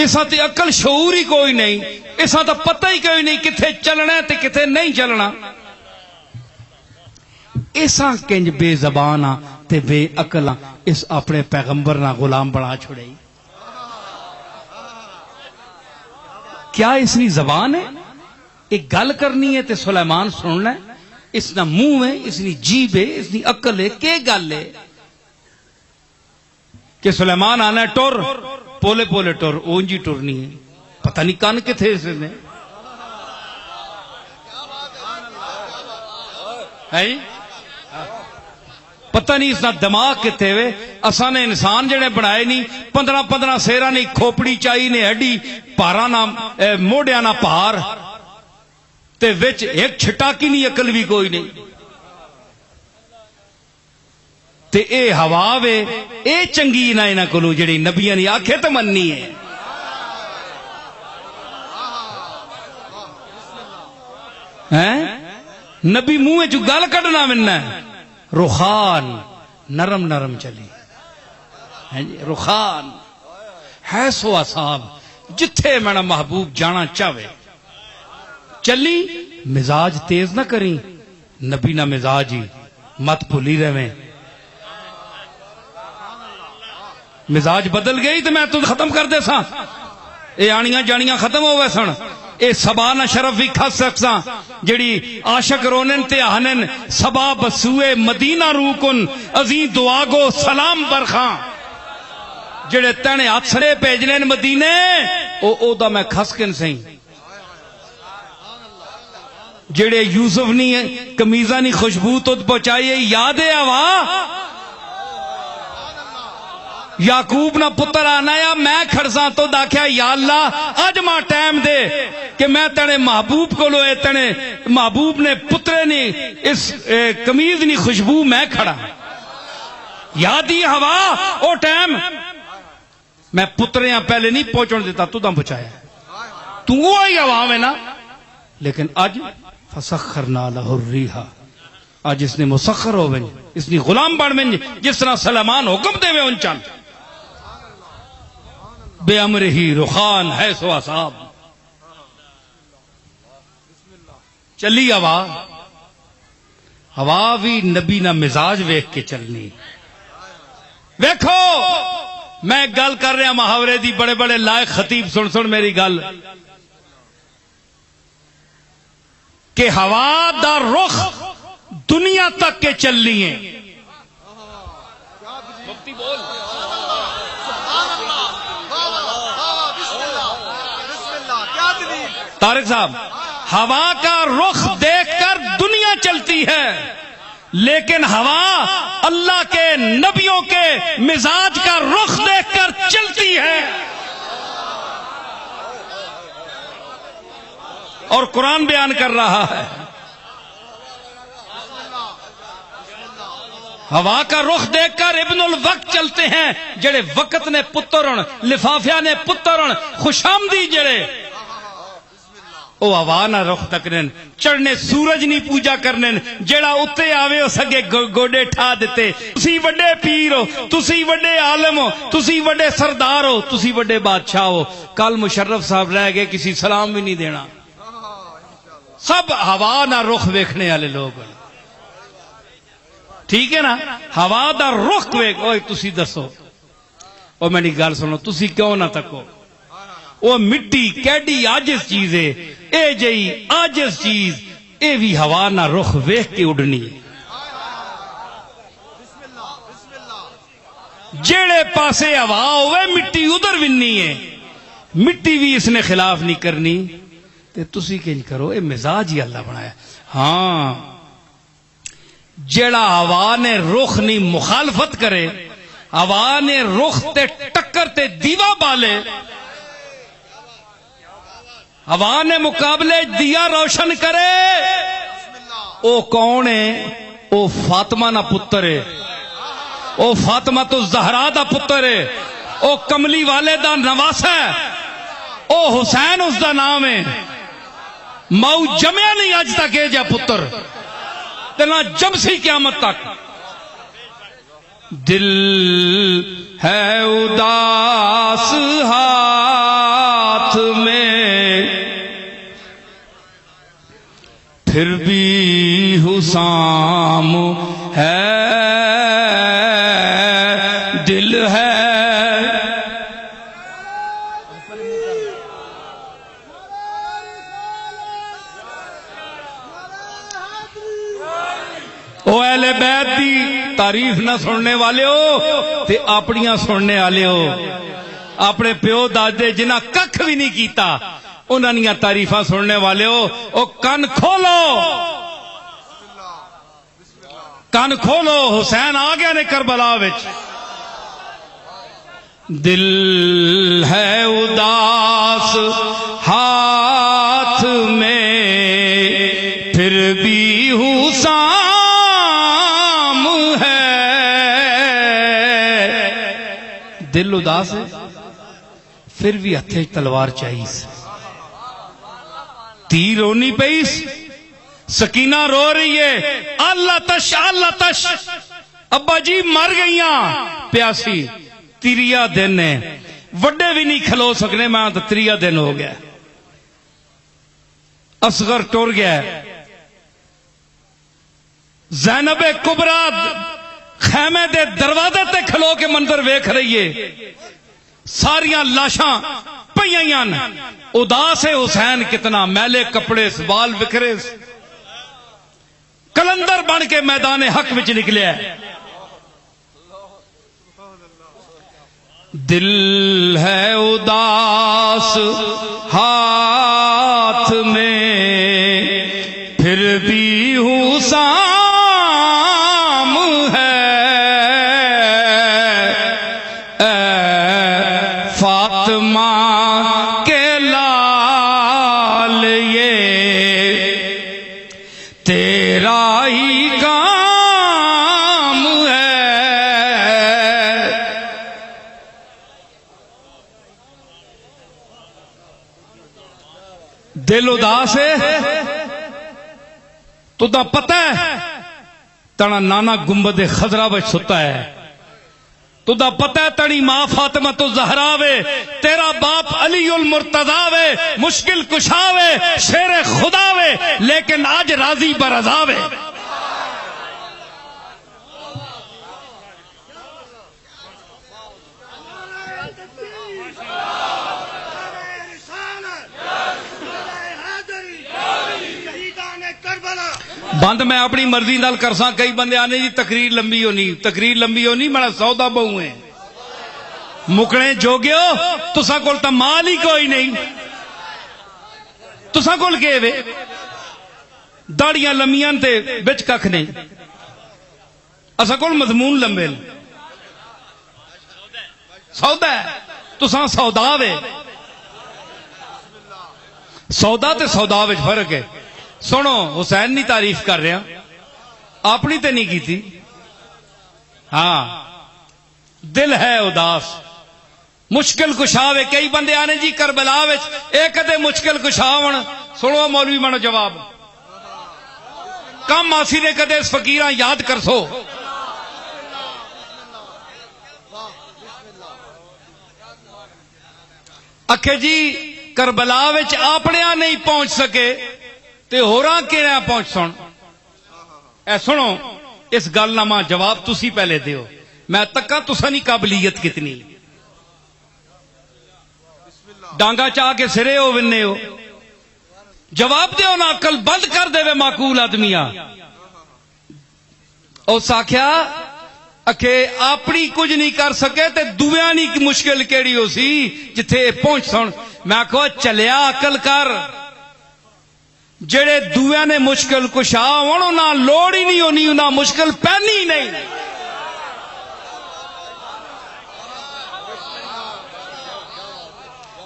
اسا تے عقل شعور ہی کوئی نہیں اسا تو پتہ ہی کوئی نہیں کتھے چلنا تے کتھے نہیں چلنا اسا کنج بے زبان تے بے عقل اس اپنے پیغمبر نہ غلام بنا چھڑے کیا اس نے زبان ہے ایک گل کرنی ہے تے سلیمان سننا ہے اس نہ منہ ہے اس نے جیب ہے اس نے عقل ہے کہ گل ہے کہ سلیمان آنا ہے ٹور پولے پولے ٹور اونجی ٹورنی ہے پتہ نہیں کان کتھے اس نے ہے پتہ نہیں اس نہ دماغ کتھے ہوئے اساں نے انسان جڑے بنائے نہیں 15 سیرا نہیں کھوپڑی چائی نے ہڈی پارا نہ موڑیا نہ پار تے وچ ایک چھٹا کی نہیں عقل بھی کوئی نہیں تے اے ہوا وے اے چنگی نہ انہاں کولوں جڑی نبیاں نے آکھے تے مننی ہے ہیں نبی منہ جو گل کڈنا مننا ہے رخان نرم نرم چلی رخان ہے سو اصحاب جتھے میرا محبوب جانا چاہے چلی مزاج تیز نہ کریں نبی نہ مزاج ہی مت بھولی رہے مزاج بدل گئی تو میں تو ختم کر دے سا اے آنیاں جانیاں ختم ہو گئے سن اے سبا نہ شرف بھی کھس سکساں جڑی عاشق رونن تے آہنن سبا بسوئے مدینہ روکن عظیم دعا گو سلام برخاں جڑے تینے ہاتھ سڑے پیجنین مدینے او دا میں کھس کن سہیں جڑے یوسف نہیں کمیزاں نہیں خوشبو تو پہنچائی یاد ہے ہوا یعقوب نہ پتر آنا یا میں کھڑساں تو داکھیا یا اللہ اج ماں ٹائم دے کہ میں تنے محبوب کو لوئے تنے محبوب نے پترے نہیں اس کمیز نہیں خوشبو میں کھڑا یادی ہوا او ٹائم میں پتریاں پہلے نہیں پہنچن دیتا تو دم پہنچایا تو وہی ہوا میں نا لیکن اج فسخرنا لہ الریح اج اس نے مسخر ہو ونج اس نے غلام بن ونج جس طرح سلیمان حکم دے وے ان چل بے امر ہی رخان ہے سو اصحاب چلی ہوا بھی نبی نہ مزاج ویکھ کے چلنی ویکھو میں گل کر رہا محاورے دی بڑے بڑے لائق خطیب سن میری گل کہ ہوا دا رخ دنیا تک کے چلنی ہے طارق صاحب ہوا کا رخ دیکھ کر دنیا چلتی ہے لیکن ہوا اللہ کے نبیوں کے مزاج کا رخ دیکھ کر چلتی ہے اور قرآن بیان کر رہا ہے ہوا کا رخ دیکھ کر ابن الوقت چلتے ہیں جڑے وقت نے پترن لفافیہ نے پترن خوشامدی جڑے او ہوا نہ رخ تکرن چڑھنے سورج نہیں پوجا کرنے جڑا اتے آوے ہو سگے گوڑے ٹھا دیتے تسی وڈے پیر ہو تسی وڈے عالم ہو تسی وڈے سردار ہو تسی وڈے بادشاہ ہو کل مشرف صاحب رہ گئے کسی سلام بھی نہیں دینا سب ہوا نہ رخ ویکھنے والے لوگ ٹھیک ہے نا ہوا دا رخ ویکھ اوے تسی دسو او میری گل سنو تسی کیوں نہ تکو وہ مٹی کیڈی آجز چیز ہے اے جئی آجز چیز اے بھی ہوا نہ رخ ویکھ کے اڑنی جیڑے پاسے ہوا ہوئے مٹی ادھر وننی ہے مٹی بھی اس نے خلاف نہیں کرنی تے تسی کنج کرو اے مزاج ہی اللہ بنایا ہاں جیڑا ہوا نے رخ نہیں مخالفت کرے ہوا نے رخ تے ٹکر تے دیوا بالے ہوا نے مقابلے دیا روشن کرے او کون ہے او فاطمہ نہ پتر ہے او فاطمہ تو زہرا دا پتر ہے او کملی والے دا نواسا ہے او حسین اس دا نام ہے ماؤ جمعہ نہیں آج تک ہے جا پتر تنا جم سی قیامت تک دل ہے اداس ہاتھ میں پھر بھی حسام ہے دل ہے او اہل بیت دی تعریف نہ سننے والے ہو تے اپنیاں سننے والے ہو اپنے پیو دادے جنہ ککھ بھی نہیں کیتا انہاں نیاں تعریفاں سننے والے ہو او کن کھولو حسین آ گیا نے کربلا وچ دل ہے اداس ہاتھ میں پھر بھی حسام ہے دل اداس ہے پھر بھی ہتھے تلوار چاہیس تیر رونی پیس سکینہ رو رہی ہے اللہ تش ابا جی مر گئیاں پیاسی تیریا دن ہے وڈے بھی نہیں کھلو سکنے میں تو تیریا دن ہو گیا اصغر ٹور گیا زینب کبرا خیمے دے دروازے تے کھلو کے منظر ویکھ رہی ہے ساریاں لاشاں پیاں اداس ہے حسین کتنا میلے کپڑے بال بکھرے کلندر بن کے میدان حق وچ نکلیا ہے دل ہے اداس ہاتھ میں تیرا ہی کام ہے. دل اداس ہے تو دا پتہ ہے تنا نانا گنبد خضرا وچ ستا ہے. تو دا پتہ ہے تڑی ماں فاطمہ تو زہرا وے, تیرا باپ علی المرتضیٰ وے, مشکل کشا وے, شیر خدا وے, لیکن آج راضی برضا وے. بند میں اپنی مرضی نال کرساں. کئی بندے آنے جی تقریر لمبی ہونی میرا سودا بہو ہے مکنے جوگیو تساں کول تا مال ہی کوئی نہیں. تساں کول کے وے داڑیاں لمیاں تے وچ ککھ نہیں. اساں کول مضمون لمبے سودا ہے. تساں سودا وے. سودا تے سودا وچ فرق ہے. سنو حسین نہیں تعریف کر رہا اپنی تے نہیں کیتی. ہاں دل ہے اداس مشکل کشا وے. کئی بندے آنے جی کربلا وچ ایک دے مشکل کشا ہون. سنو مولوی منو جواب کم آسی نے کدے اس فقیراں یاد کر سو. اکھے جی کربلا وچ اپنے نہیں پہنچ سکے تے ہوراں کیڑا پہنچ سن. اے سنو اس گل نامہ جواب تسی پہلے دیو. میں تکا تساں نہیں قابلیت کتنی ڈانگا چاہ کے سرے ہو ونے ہو. جواب دیو نا عقل بند کر دے وے معقول آدمیاں. اس آکھیا اکھے اپنی کچھ نہیں کر سکے تے دویاں نہیں مشکل کیڑی ہو سی جتھے پہنچ سن. میں آکھو چلیا عقل کر. جڑے دویاں نے مشکل کشا ہون انہاں لوڑ ہی نہیں ہونی, انہاں مشکل پہنی ہی نہیں.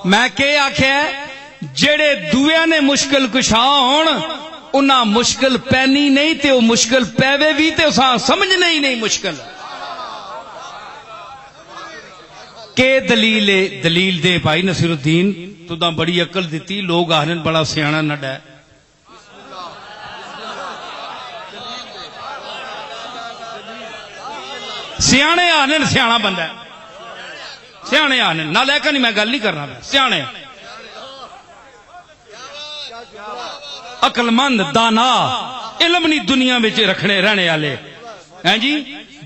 میں کہ آکھیا جڑے دویاں نے مشکل کشا ہون انہاں مشکل پہنی نہیں تے وہ مشکل پیوے بھی تے اساں سمجھنا ہی نہیں مشکل. کہ دلیل دے بھائی نصیر الدین تو دا بڑی عقل دیتی. لوگ آہن بڑا سیاںا نہ ڈے. سیانے آنے سیاح بندہ ہے. سیانے آنے نہ لے کے نہیں میں گل نہیں کرنا. سیانے عقل مند دانا علم نہیں دنیا میں رکھنے رہنے والے ہیں جی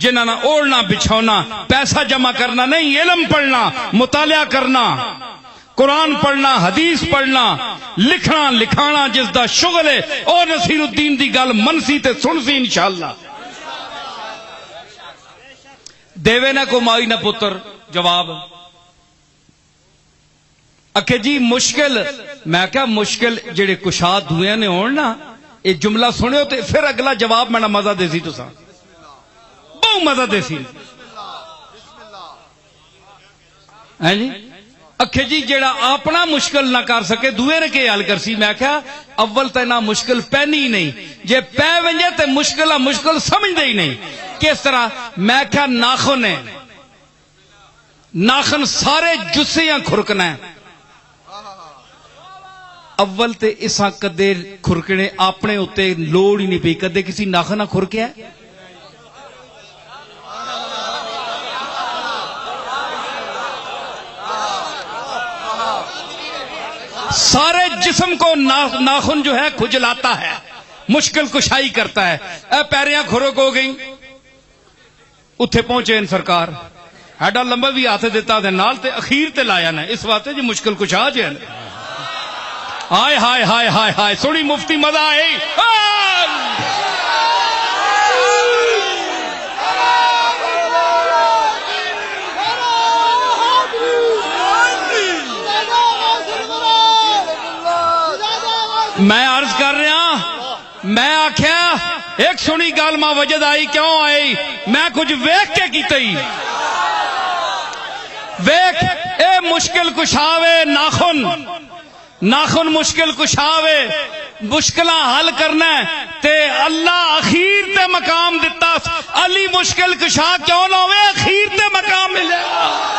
جنہاں نہ اوڑھنا بچھونا پیسہ جمع کرنا نہیں, علم پڑھنا مطالعہ کرنا قرآن پڑھنا حدیث پڑھنا لکھنا لکھانا جس دا شغل ہے. اور نصیر الدین دی گل منسی تے سنسی انشاءاللہ. دیوے نہ کو مائی نہ پتر. جواب اکھے جی مشکل. میں کہا مشکل جڑے کشاد ہوئے نے ہون نا یہ جملہ سنیو تے پھر اگلا جواب میں مزہ دے سی. تساں بہت مزہ دے سی. ہیں جی اکھے جی جڑا اپنا مشکل نہ کر سکے دوے نے کے حل کر سی. میں کہا اول تے نہ مشکل پہنی نہیں, جے پہ ونجے تے مشکل سمجھ دے ہی نہیں. کس طرح؟ میں کہا ناخن ہے, ناخن سارے جسیاں کھرکنا ہے. اول تے اساں کدے کھرکنے اپنے اتے لوڑ ہی نہیں پئی. کدے کسی ناخن نہ کھرکیا ہے؟ سارے جسم کو ناخن جو ہے کھجلاتا ہے, مشکل کشائی کرتا ہے. اے پیریاں کھرک ہو گئی اتھے پہنچے ان سرکار ایڈا لمبا بھی ہاتھ دیتا دے نال تے اخیر تے لایا نا اس واسطے جی مشکل کشا جے. ہائے ہائے ہائے ہائے ہائے سوڑی مفتی مزہ آئی. میں عرض کر رہا میں آخیا ایک سنی گل ماں وجد آئی کیوں آئی میں کچھ ویخ کے کیتے ہی ویخ اے مشکل کشاوے ناخن مشکل کشاوے مشکل حل کرنا ہے تے اللہ اخیر تے مقام دیتا علی مشکل کشا کیوں نہ ہوئے اخیر تے مقام ملے گا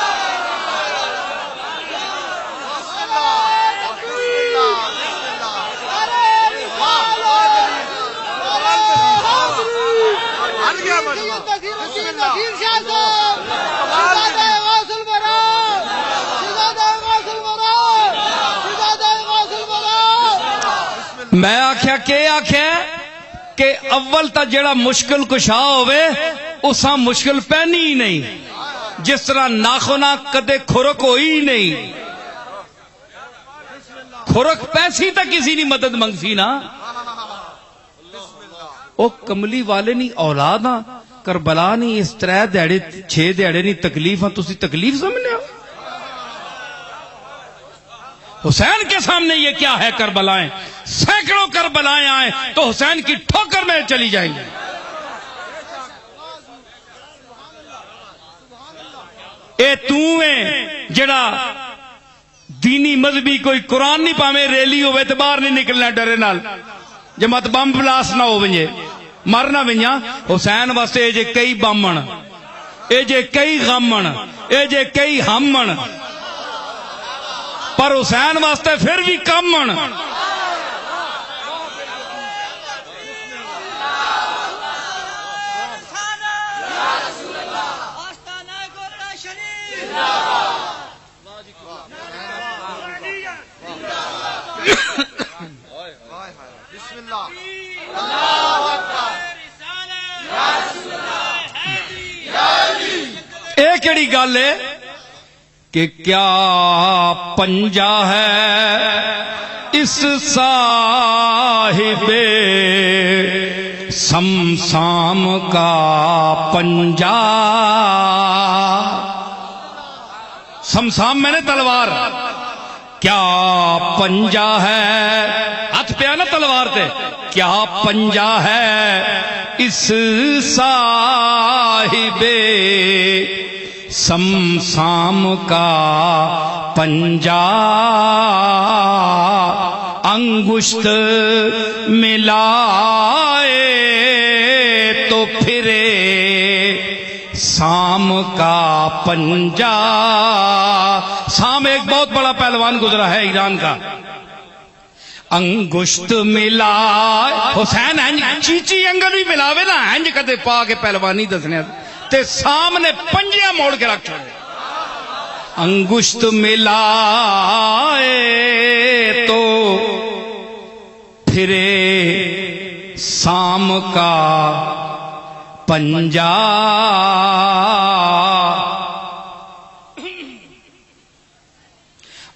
میں آخیا کہ اول تا جڑا مشکل کشا ہوئے اساں مشکل پہنی ہی نہیں جس طرح ناخنا کدے کھرک ہوئی نہیں کھرک پیسی تا کسی نہیں مدد منگسی نا او کملی والے نہیں اولاد ہاں کربلا نہیں اس 3 دیہڑے 6 دیہڑے نہیں تکلیف ہاں تسی تکلیف سمجھنے ہو حسین کے سامنے یہ کیا ہے کربلائیں سینکڑوں کربلائیں آئیں تو حسین کی ٹھوکر میں چلی جائیں گے اے تویں جڑا دینی مذہبی کوئی قرآن نہیں پاویں ریلی ہوئے تو باہر نہیں نکلنا ڈرے نال جماعت بم بلاس نہ ہو ونجے مرنا ونجا حسین واسطے اے جے کئی بامن اے جے کئی غمن اے جے کئی ہمن پر حسین واسطے پھر بھی کمن ایک کیڑی گل ہے کہ کیا پنجا ہے اس صاحب سمسام کا پنجا سمسام میں نے تلوار کیا پنجا ہے ہاتھ پہ نا تلوار تے کیا پنجا ہے اس صاحب سمسام کا پنجا انگشت ملائے تو پھرے سام کا پنجا سام ایک بہت بڑا پہلوان گزرا ہے ایران کا انگشت ملا حسین چیچی انگل بھی ملاوے نا ہنج کدے پا کے پہلوانی دسنے تے سامنے پنجیاں موڑ کے رکھ چھوڑے انگشت ملائے تو پھرے سام کا پنجا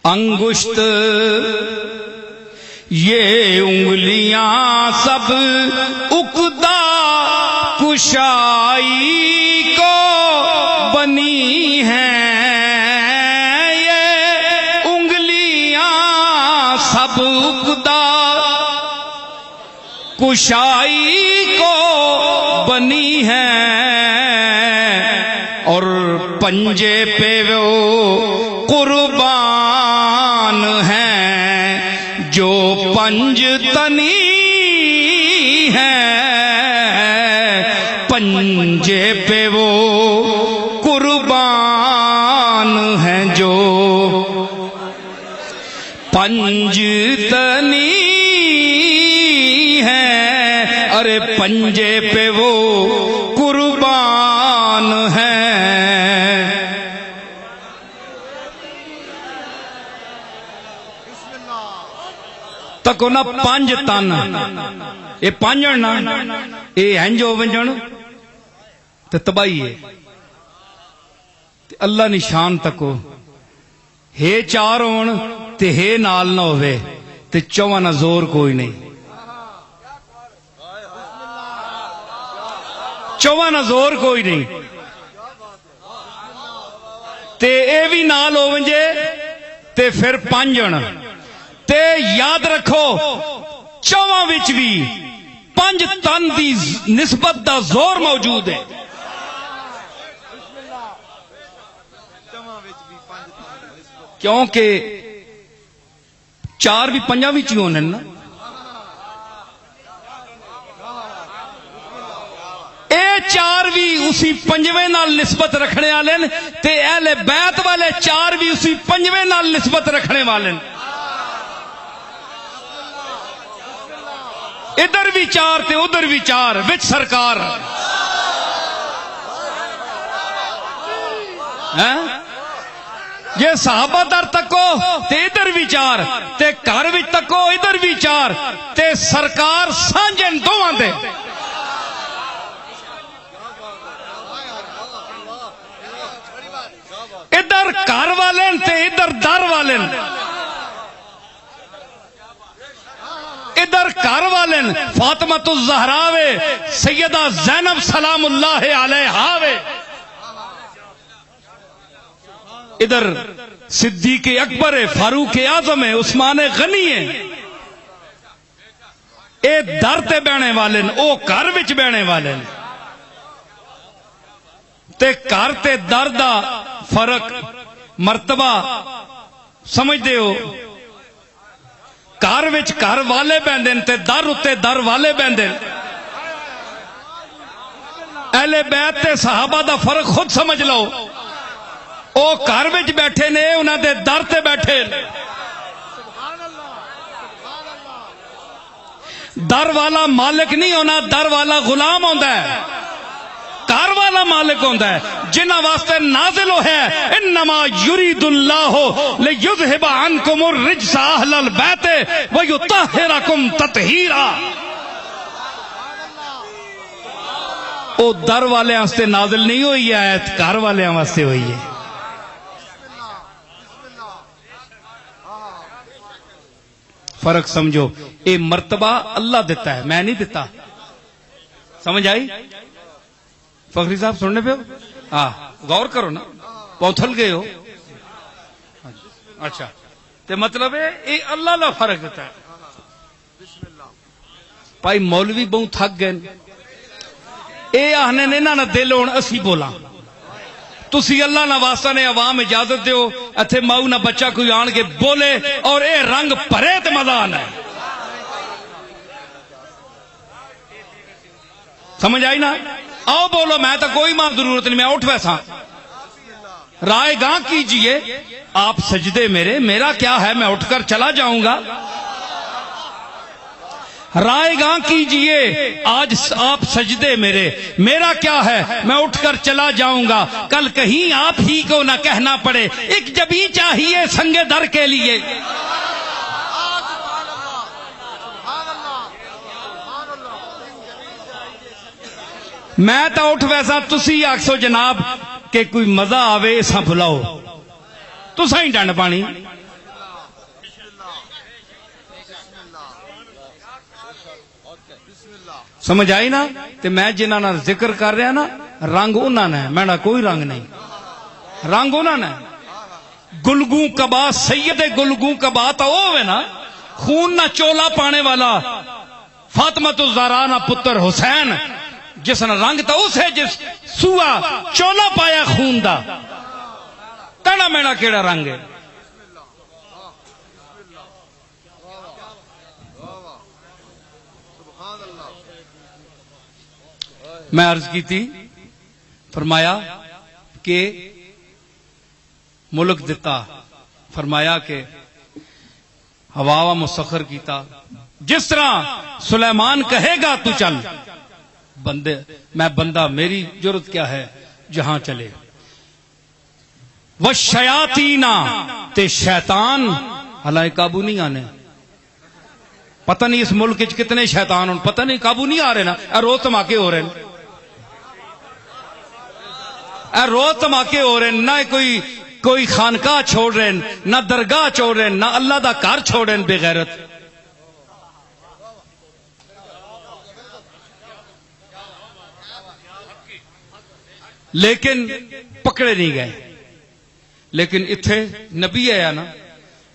انگشت یہ انگلیاں سب عقدہ کشائی کو بنی ہیں یہ انگلیاں سب عقدہ کشائی کو بنی ہیں اور پنجے پہ وہ قربان ہیں جو پنج تنی ہیں پنجے پہ وہ قربان ہیں جو پنج تنی ہیں ارے پنجے پہ وہ قربان ہیں تکو نا پانچ تن اے پانجن نا اے ہنج ہو ونجن تے تباہی ہے اللہ نشان تکو ہے چار ہون تے ہے نال نہ ہوئے تے چواں نہ زور کوئی نہیں چواں نہ زور کوئی نہیں تے اے بھی نال ہو ونجے تے پھر پانجن تے یاد رکھو چواں وچ بھی پنج تن دی نسبت دا زور موجود ہے کیونکہ چار بھی پنجاں وچ ہی ہونے نا چار بھی اسی پنجویں نال نسبت رکھنے والے نے تے اہل بیت والے چار بھی اسی پنجویں نال نسبت رکھنے والے نے. ادھر بھی چار تے ادھر بھی چار وچ سرکار. جے صحابہ در تکو تے ادھر بھی چار تے گھر وچ تکو ادھر بھی چار تے سرکار سانجن دوواں دے. ادھر گھر والے تے ادھر در والے. ادھر گھر والے فاطمہ الزہرا وے سیدہ زینب سلام اللہ علیہا وے. ادھر صدیق اکبر ہے، فاروق اعظم ہے، عثمان غنی ہے. اے در تے بہنے والے او گھر وچ بہنے والے تے گھر تے در دا فرق مرتبہ سمجھدے ہو. گھر وچ گھر والے بہندے تے در اتے در والے بہندے. اہل بیت تے صحابہ دا فرق خود سمجھ لو. او گھر وچ بیٹھے نے انہاں دے در تے بیٹھے. در والا مالک نہیں ہونا، در والا غلام ہوندا ہے. گھر والا مالک ہوندا ہے جنہ واسطے نازل ہے انما یرید اللہ لیذھب عنکم الرجس اہل البیت ویطہرکم تطہیرا. او در والے واسطے نازل نہیں ہوئی ہے، آیت گھر والے واسطے ہوئی ہے. فرق سمجھو. اے مرتبہ اللہ دیتا ہے، میں نہیں دیتا. سمجھ آئی؟ فخری صاحب سننے پہ ہو؟ غور کرو نا، پوتھل گئے ہو. اچھا تے مطلب ہے اے اللہ دا فرق دیتا ہے. بھائی مولوی بہت تھک گئے، اے آہنے نے نہ دل ہون اسی بولا. تسی اللہ نہ واسطہ نے عوام اجازت دیو اتھے ماؤ نہ بچہ کوئی آن کے بولے اور اے رنگ پرے تے مزہ آنا ہے. سمجھ آئی نا؟ آؤ بولو، میں تو کوئی ماں ضرورت نہیں، میں اٹھ ویسا. رائے گاں کیجئے آپ سجدے میرے، میرا کیا ہے، میں اٹھ کر چلا جاؤں گا. رائے گاں کیجئے آج آپ سجدے میرے، میرا کیا ہے، میں اٹھ کر چلا جاؤں گا. کل کہیں آپ ہی کو نہ کہنا پڑے ایک جبھی چاہیے سنگ در کے لیے. میں تو اٹھ ویسا، تسی آکسو جناب کہ کوئی مزہ آوے ایسا بھلاؤ، تسا ہی ڈنڈ پانی. سمجھ آئی نا؟ تے میں جنہاں نال ذکر کر رہا نا، رنگ انہاں نے، میرا کوئی رنگ نہیں. رنگ انہاں نے. گلگوں کبا سید گلگوں کبا تو وہ ہے نا، خون نہ چولا پانے والا فاطمہ الزہرا نہ پتر حسین، جس نے رنگ تو اس ہے جس سوا چولا پایا خون دا. تیرا میرا کیڑا رنگ ہے؟ میں عرض کی تھی، فرمایا کہ ملک دیتا، فرمایا کہ ہوا مسخر کیتا. جس طرح سلیمان کہے گا تو چل، بندے میں بندہ، میری جرت کیا ہے جہاں چلے. والشیاطین تے شیطان حالانکہ قابو نہیں آنے. پتہ نہیں اس ملک وچ کتنے شیطان ہوں، پتہ نہیں قابو نہیں آ رہے نا. روز دھماکے ہو رہے ہیں، روز دھماکے ہو رہے ہیں. نہ کوئی خانقاہ چھوڑ رہے ہیں، نہ درگاہ چھوڑ رہے ہیں، نہ اللہ دا گھر چھوڑ رہے ہیں بے غیرت. لیکن پکڑے نہیں گئے. لیکن اتھے نبی آیا نا،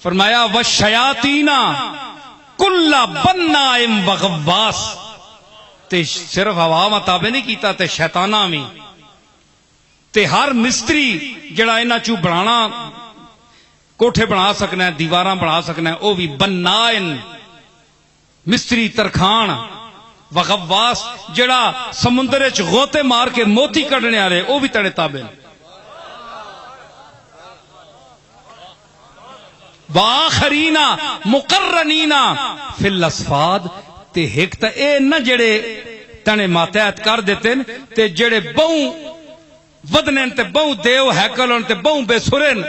فرمایا وَالشَّيَاطِينَ كُلَّ بَنَّاءٍ وَغَوَّاصٍ. تے صرف ہوا مطابع نہیں کیتا، تے شیطانہ میں تے ہر مستری جڑا انہاں چوں بنانا، کوٹھے بنا سکنا ہے، دیواراں بنا سکنا ہے، او بھی بنائن، مستری ترخان. وغواس جڑا سمندر وچ غوطے مار کے موتی کڈنے والے وہ بھی تیرے تابع نے. وآخرین مقرنین فی الاصفاد تے ایک تا اے نہ جڑے تنے ماتحت کر دیتے تے جڑے بہوں ودنن تے بہوں دیو ہیکلن تے بہوں بے سرن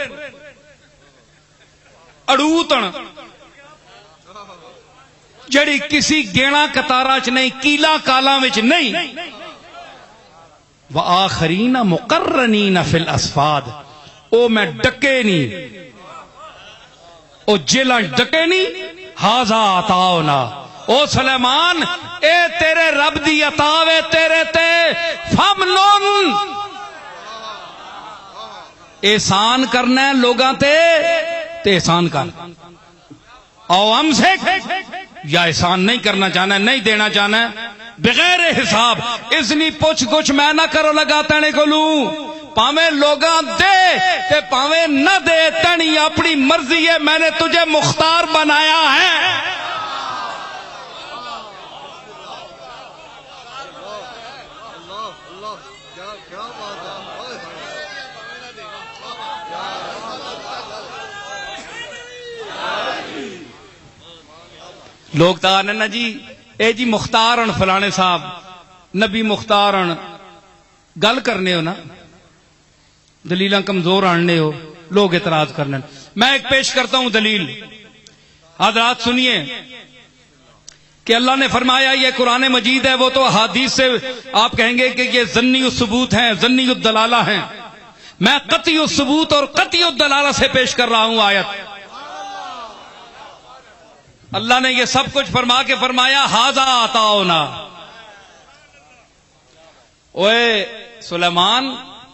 اڑوتن جڑی کسی گینا کتارا چ نہیں کیلا کالا وچ نہیں. وآخرین مقرنین فی الاصفاد او میں ڈکے نہیں او جیلاں ڈکے نہیں. ہاذا عطاؤنا او سلیمان اے تیرے رب دی عطا وے تیرے تے فمنن احسان کرنا ہے لوگاں تے احسان کر. او ہم سے یا احسان نہیں کرنا چاہنا ہے نہیں دینا چاہنا ہے بغیر حساب اتنی پوچھ گچھ میں نہ کرو لگا تینے کو لوں پاویں لوگاں دے تے پاویں نہ دے تنی اپنی مرضی ہے میں نے تجھے مختار بنایا ہے. لوگ تو آنے نا جی اے جی مختارن فلانے صاحب نبی مختارن گل کرنے ہو نا دلیلاں کمزور آننے ہو لوگ اعتراض کرنے. میں ایک پیش کرتا ہوں دلیل حضرات سنیے کہ اللہ نے فرمایا یہ قرآن مجید ہے وہ تو احادیث سے آپ کہیں گے کہ یہ ظنی الثبوت ہیں ظنی الدلالہ ہیں. میں قطعی الثبوت اور قطعی الدلالہ سے پیش کر رہا ہوں آیت. اللہ نے یہ سب کچھ فرما کے فرمایا ہاذا عطاؤنا. اوے سلیمان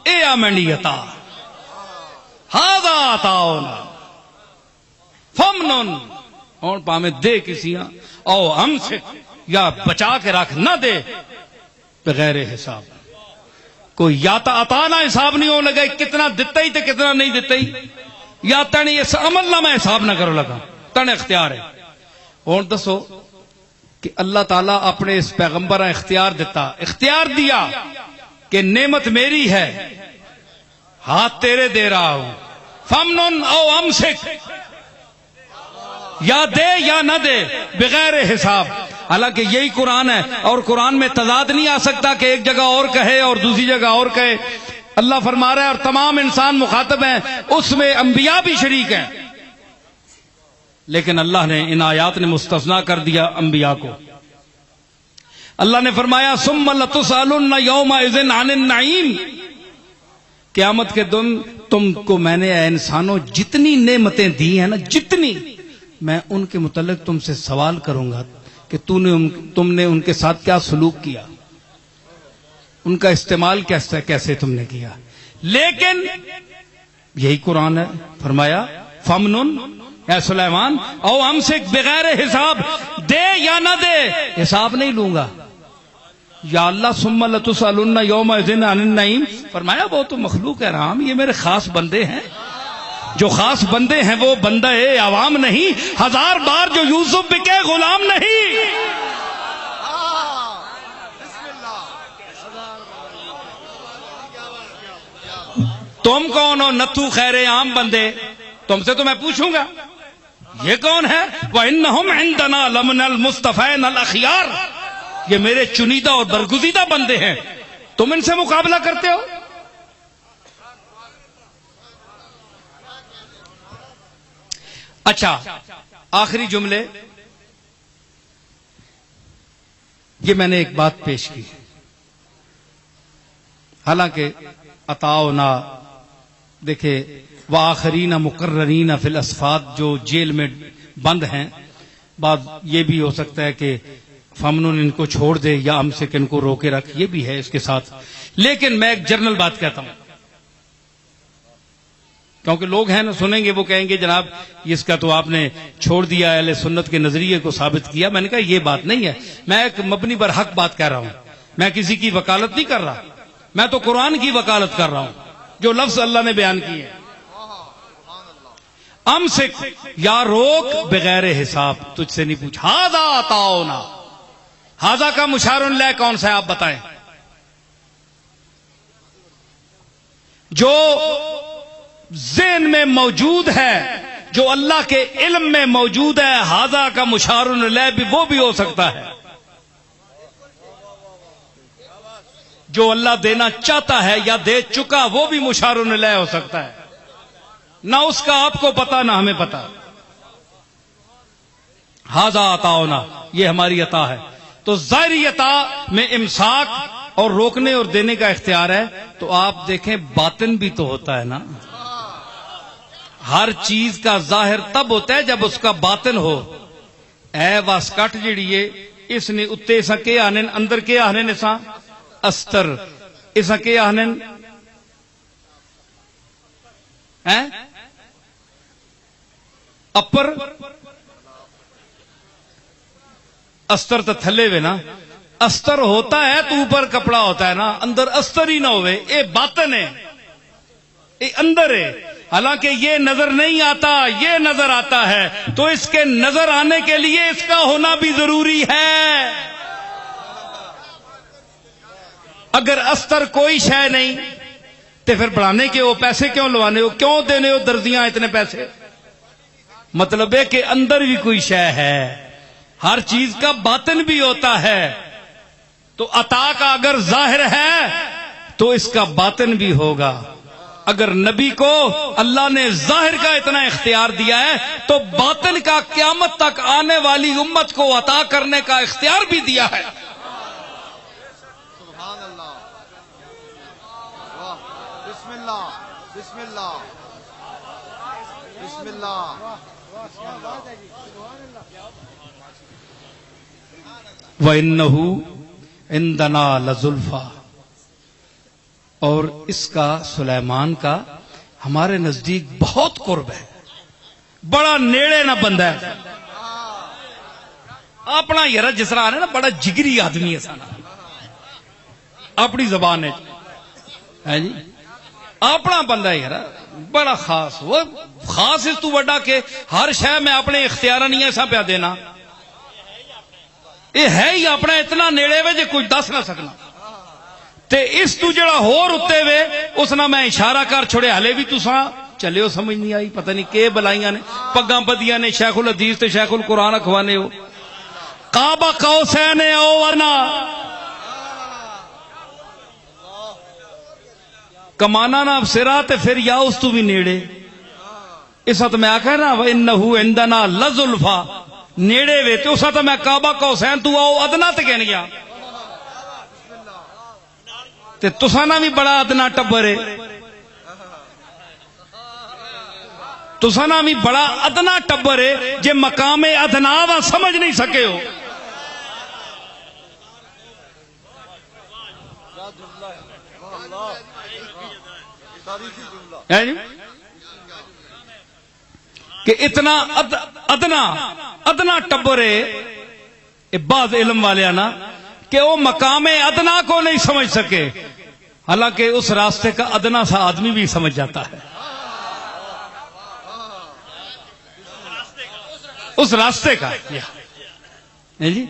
اے آمنی عطا ہاذا عطاؤنا فمنن اور پامیں دے کسی او ہم سے یا بچا کے رکھ نہ دے بغیر حساب. کوئی یا تا عطا نہ حساب نہیں ہو لگا کتنا دیتا ہی تے کتنا نہیں دیتا ہی یا تنی اس عمل نہ میں حساب نہ کرو لگا تن اختیار ہے. اور دسو کہ اللہ تعالیٰ اپنے اس پیغمبر اختیار دیتا اختیار دیا کہ نعمت میری ہے ہاتھ تیرے دے رہا ہوں فمنن او امسک یا دے یا نہ دے بغیر حساب. حالانکہ یہی قرآن ہے اور قرآن میں تضاد نہیں آ سکتا کہ ایک جگہ اور کہے اور دوسری جگہ اور کہے. اللہ فرما رہا ہے اور تمام انسان مخاطب ہیں اس میں انبیاء بھی شریک ہیں لیکن اللہ نے ان آیات نے مستثنا کر دیا انبیاء کو. اللہ نے فرمایا ثم لتسألن یومئذ عن النعیم. قیامت کے دن تم کو میں نے اے انسانوں جتنی نعمتیں دی ہیں نا جتنی میں ان کے متعلق تم سے سوال کروں گا کہ تم نے ان کے ساتھ کیا سلوک کیا ان کا استعمال کیسے تم نے کیا. لیکن یہی قرآن ہے فرمایا فمنن اے سلیمان او ہم سے بغیر حساب دے یا نہ دے حساب نہیں لوں گا. یا اللہ ثم لتسألن یومئذ عن النعیم فرمایا وہ تو مخلوق ہے رام یہ میرے خاص بندے ہیں. جو خاص بندے ہیں وہ بندہ ہے عوام نہیں. ہزار بار جو یوسف بکے غلام نہیں. تم کون ہو نتھو خیر عام بندے تم سے تو میں پوچھوں گا یہ کون ہے وَإِنَّهُمْ عِنْدَنَا لَمِنَ الْمُصْطَفَيْنَ الْأَخْيَارِ یہ میرے چنیدہ اور برگزیدہ بندے ہیں تم ان سے مقابلہ کرتے ہو. اچھا آخری جملے یہ میں نے ایک بات پیش کی حالانکہ عطاؤنا دیکھے وآخرین مقررین فی الاصفاد جو جیل میں بند ہیں بات یہ بھی ہو سکتا ہے کہ فمنن ان کو چھوڑ دے یا ہم سے ان کو روکے رکھ یہ بھی ہے اس کے ساتھ. لیکن میں ایک جنرل بات کہتا ہوں کیونکہ لوگ ہیں نا سنیں گے وہ کہیں گے جناب اس کا تو آپ نے چھوڑ دیا اہل سنت کے نظریے کو ثابت کیا. میں نے کہا یہ بات نہیں ہے میں ایک مبنی بر حق بات کہہ رہا ہوں میں کسی کی وکالت نہیں کر رہا میں تو قرآن کی وکالت کر رہا ہوں جو لفظ اللہ نے بیان کیے ہیں. امسک یا روک بغیر حساب تجھ سے نہیں پوچھا ہاذا عطاؤنا ہاذا کا مشار الیہ کون سا ہے آپ بتائیں؟ جو ذہن میں موجود ہے، جو اللہ کے علم میں موجود ہے، ہاذا کا مشار الیہ بھی وہ بھی ہو سکتا ہے۔ جو اللہ دینا چاہتا ہے یا دے چکا وہ بھی مشار الیہ ہو سکتا ہے، نہ اس کا آپ کو پتا نہ ہمیں پتا۔ ہاذا عطاؤنا، یہ ہماری عطا ہے۔ تو ظاہری عطا میں امساک اور روکنے اور دینے کا اختیار ہے، تو آپ دیکھیں باطن بھی تو ہوتا ہے نا۔ ہر چیز کا ظاہر تب ہوتا ہے جب اس کا باطن ہو۔ اے واسکٹ جڑی ہے اس نے اتے اسا کے آنے اندر کے آنے نسا استر اسا کے آنے اپر استر تو تھلے وے نا، استر ہوتا ہے تو اوپر کپڑا ہوتا ہے نا، اندر استر ہی نہ ہوئے، اے باطن ہے، اے اندر ہے۔ حالانکہ یہ نظر نہیں آتا، یہ نظر آتا ہے، تو اس کے نظر آنے کے لیے اس کا ہونا بھی ضروری ہے۔ اگر استر کوئی شے نہیں تو پھر بڑھانے کے ہو، پیسے کیوں لوانے ہو، کیوں دینے ہو درزیاں اتنے پیسے؟ مطلب ہے کہ اندر بھی کوئی شے ہے۔ ہر چیز کا باطن بھی ہوتا ہے، تو عطا کا اگر ظاہر ہے تو اس کا باطن بھی ہوگا۔ اگر نبی کو اللہ نے ظاہر کا اتنا اختیار دیا ہے تو باطن کا قیامت تک آنے والی امت کو عطا کرنے کا اختیار بھی دیا ہے۔ سبحان اللہ، واہ، بسم اللہ، بسم اللہ، بسم اللہ، بسم اللہ۔ وَإِنَّهُ عِندَنَا لَزُلْفَىٰ، اور اس کا سلیمان کا ہمارے نزدیک بہت قرب ہے، بڑا نیڑے نہ بندہ ہے۔ اپنا یار جس طرح آنے نا بڑا جگری آدمی ہے سانا، اپنی زبان ہے جی، اپنا بندہ ہے یار، بڑا خاص، وہ خاص اس تو بڑا کہ ہر شے میں اپنے اختیار نہیں ایسا پیا دینا، یہ ہے ہی اپنا اتنا نیڑے وے جے کچھ دس نہ سکنا۔ تے اس تو جڑا ہور اتے وے اس نہ میں اشارہ کر چھوڑے، ہلے بھی تساں چلے ہو سمجھ نہیں آئی، پتہ نہیں کہ بلائیاں نے، پگاں بدیاں نے، شیخ الحدیث تے شیخ القرآن اخوانے ہو، کعبہ قوسین او ورنہ کمانا نہ سرا تے پھر یا اس تو بھی نیڑے۔ اس وقت میں آکھا نا وَإِنَّهُ عِندَنَا لَزُلْفَىٰ، نیڑے وے تے اس وقت میں کعبہ قوسین تو او ادنا تے کہنے گیا، تے تسانا بھی بڑا ادنا ٹبر ہے، تسانا بھی بڑا ادنا ٹبر ہے جے مقام ادنا وا سمجھ نہیں سکے ہو۔ ہے جی؟ کہ اتنا ادنا ٹبر ہے بعض علم والے نا کہ وہ مقام ادنا کو نہیں سمجھ سکے، حالانکہ اس راستے کا ادنا سا آدمی بھی سمجھ جاتا ہے، اس راستے کا جی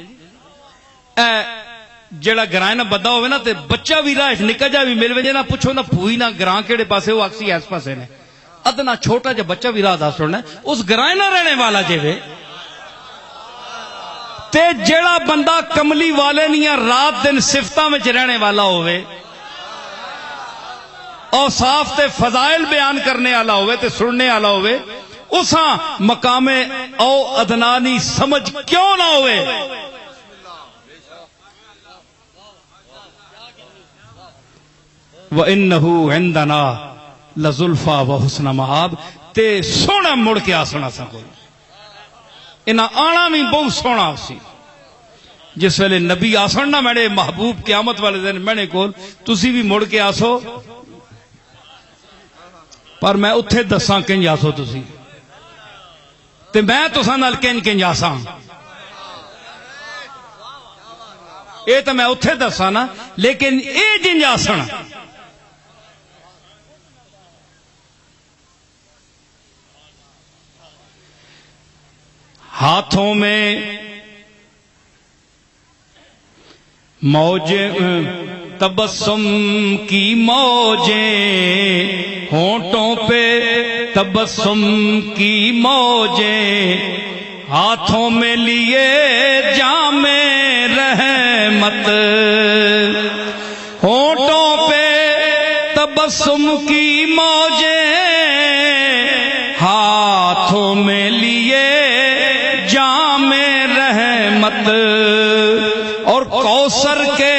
جڑا گرائے نہ بدا ہوئے نا تے بچہ بھی راہ نکا جا بھی مل وجے نہ پوچھو نہ پوئی نہ گراں کیڑے پاسے وہ اکسی ایس پاسے نے، ادنا چھوٹا جا بچہ بھی راہ دا سننا اس گرائے نہ رہنے والا جے وے تے جیڑا بندہ کملی والے نہیں رات دن صفتاں میں رہنے والا ہوئے، اوصاف تے فضائل بیان کرنے والا ہوئے تے سننے والا ہوئے، اساں مقام او ادنانی سمجھ کیوں نہ ہوئے؟ وَإِنَّهُ عِندَنَا لَزُلْفَىٰ وَحُسْنَ مَآب، تے سونا مڑ کے آسنا سا کوئی انہاں آنا بھی بہت سونا سی۔ جس ویلے نبی آسن نہ میرے محبوب قیامت والے دن میں نے کول تسی بھی مڑ کے آسو، پر میں اتھے دساں کنج آسو تسی تے میں تساں نال کنج آساں، اے تو میں اتھے دساں نا، لیکن اے جنج آسن ہاتھوں میں موجیں تبسم کی موجیں ہونٹوں پہ تبسم کی موجیں ہاتھوں میں لیے جام رحمت ہونٹوں پہ تبسم کی موجیں ہاتھوں میں لیے جام رحمت اور کوثر کے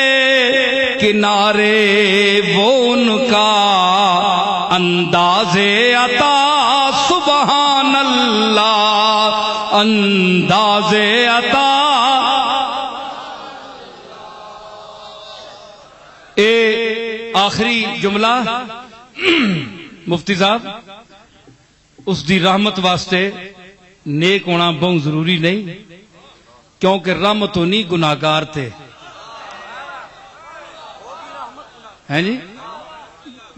کنارے وہ ان کا انداز عطا سبحان اللہ انداز عطا. اے آخری جملہ مفتی صاحب اس دی رحمت واسطے نیک ہونا بہت ضروری نہیں کیونکہ رحمت ہونی گناہگار تھے ہیں جی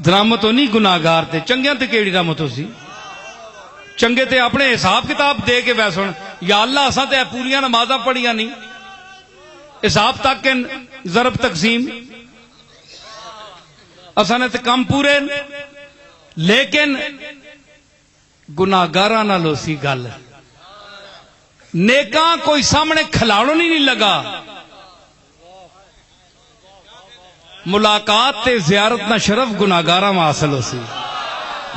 رحمت ہونی گناہگار تھے چنگیاں تے کیڑی رحمت ہو سی چنگے تے اپنے حساب کتاب دے کے ویسن یا اللہ اساں تے پوریاں نمازاں پڑھیاں نہیں حساب تک کے ضرب تقسیم اساں نے تے کم پورے لیکن گناہگاراں نال ہوسی گل نیکاں کوئی سامنے کھلاڑوں نہیں لگا ملاقات تے زیارت نہ شرف گناہگاراں میں حاصل ہو سی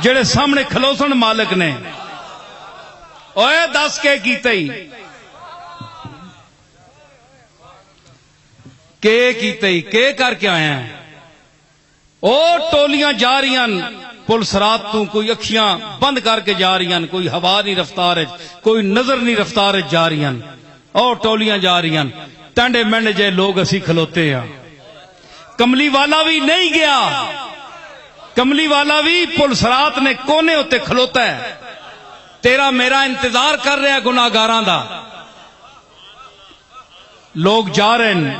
جڑے سامنے کھلوسن مالک نے اوے دس کے کیتے ہی کے کر کے آیا ہیں او ٹولیاں جا رہی ہیں پل سرات تو کوئی اکھیاں بند کر کے جا رہی ہیں کوئی ہوا نہیں رفتار کوئی نظر نہیں رفتار جا رہی ہیں اور ٹولیاں جا رہی ہیں ٹانڈے منڈ جے لوگ اسی کھلوتے ہیں کملی والا بھی نہیں گیا کملی والا بھی پل سرات نے کونے ہوتے کھلوتا ہے تیرا میرا انتظار کر رہا گناہگاراں دا لوگ جا رہے ہیں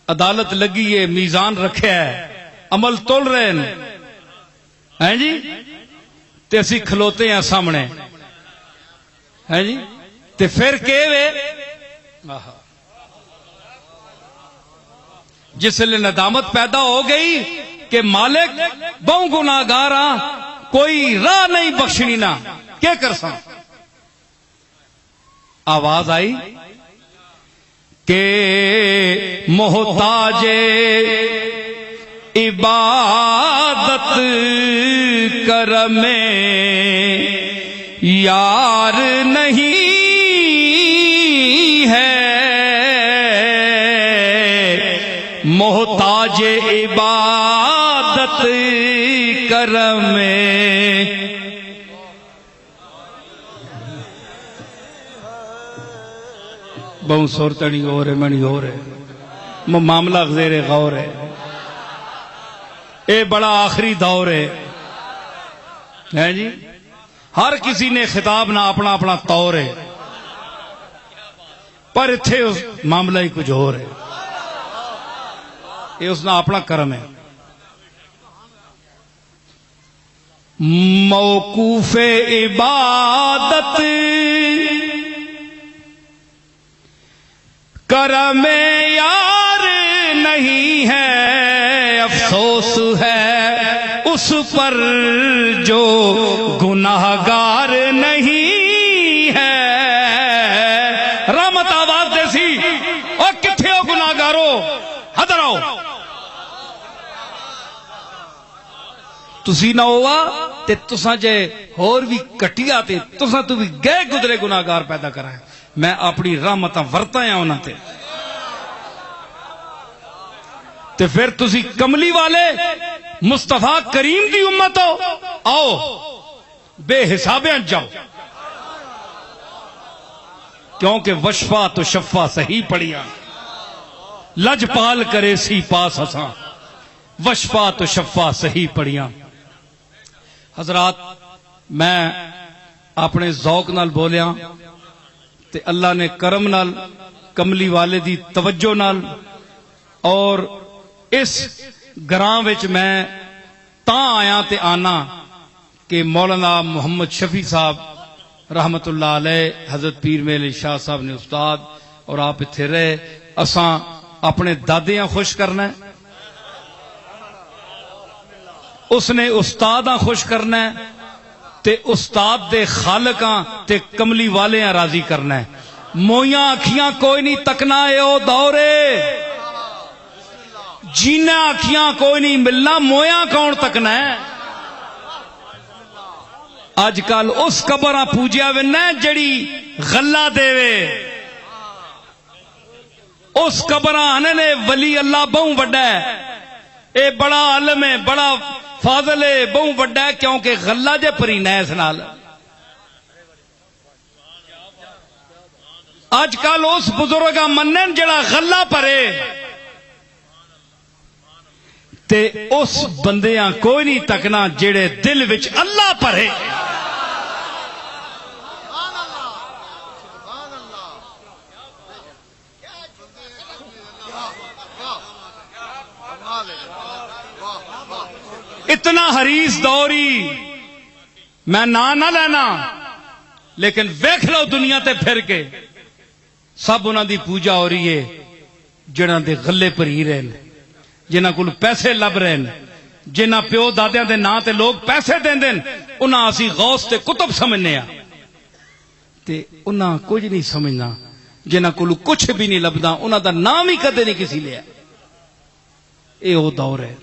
عدالت لگی ہے میزان رکھے ہے عمل تول رہے ہیں جی تے اسی کھلوتے ہیں سامنے ہیں جی تے پھر کہ وے جس لئے ندامت پیدا ہو گئی کہ مالک بہوں گناہگاراں کوئی راہ نہیں بخشنی نہ کیا کرساں آواز آئی کہ محتاج عبادت کرم یار نہیں ہے محتاج عبادت کرم بہت سورتنی ہو رہے منی ہو رہے معاملہ غیر غور ہے اے بڑا آخری دور ہے جی ہر کسی نے خطاب نہ اپنا اپنا طور ہے پر اتھے اس معاملہ ہی کچھ ہو رہے یہ اس نے اپنا کرم ہے موقوف عبادت کرم یار نہیں ہے افسوس ہے اس پر جو گناہگار نہیں ہے رحمت آواز دیسی اور کتھے ہو گناہگارو حضر آؤ تسی نہ ہوا تے تساں جے اور بھی کٹیا تے تساں تو بھی گئے گزرے گناہگار پیدا کرائیں میں اپنی رحمتاں ورتاں یا انہاں تے پھر تسی کملی والے مصطفیٰ کریم دی امت ہو آؤ بے حسابیاں جاؤ کیونکہ وشفا تو شفا صحیح پڑھیا لج پال کرے سی پاس ہساں وشفا تو شفا صحیح پڑھیا حضرات میں اپنے ذوق نال بولیا تے اللہ نے کرم نال کملی والے دی توجہ نال اور اس گراں وچ میں تاں آیا تے آنا کہ مولانا محمد شفیع صاحب رحمت اللہ علیہ حضرت پیر میل شاہ صاحب نے استاد اور آپ اتھے رہے اساں اپنے دادیاں خوش کرنا ہے، اس نے استاداں خوش کرنا ہے، تے استاد دے خالقاں تے کملی والیاں راضی کرنا ہے۔ مویاں اکھیاں کوئی نہیں تکنا اے او دورے، جینا اکھیاں کوئی نہیں ملنا، مویاں کون تکنا ہے۔ اج کل اس قبراں پوجیا وینا جڑی غلہ دے وے، اس قبراں آنے نے ولی اللہ بہوں وڈا ہے، اے بڑا عالم ہے، بڑا فاضل ہے، بہوں وڈا ہے، کیونکہ غلہ جے پرینا ہے اس نال۔ اج کل اس بزرگاں منن جڑا غلہ پرے، تے اس بندیاں کوئی نہیں تکنا جڑے دل وچ اللہ پرے۔ اتنا حریص دوری میں نہ لینا، لیکن ویکھ لو دنیا تے پھر کے سب انہاں دی پوجا ہو رہی ہے جنہاں دے غلے پری رہے ہیں، جنہاں کول پیسے لب رہے ہیں، جنہاں پیو دادیاں دے نام تے لوگ پیسے دین دین، انہاں اسی غوث تے کتب سمجھنے ہاں، تے انہاں کچھ نہیں سمجھنا، جنہاں کول کچھ بھی نہیں لبدا انہاں دا نام ہی کدے نہیں کسی لیا۔ اے او دور ہے۔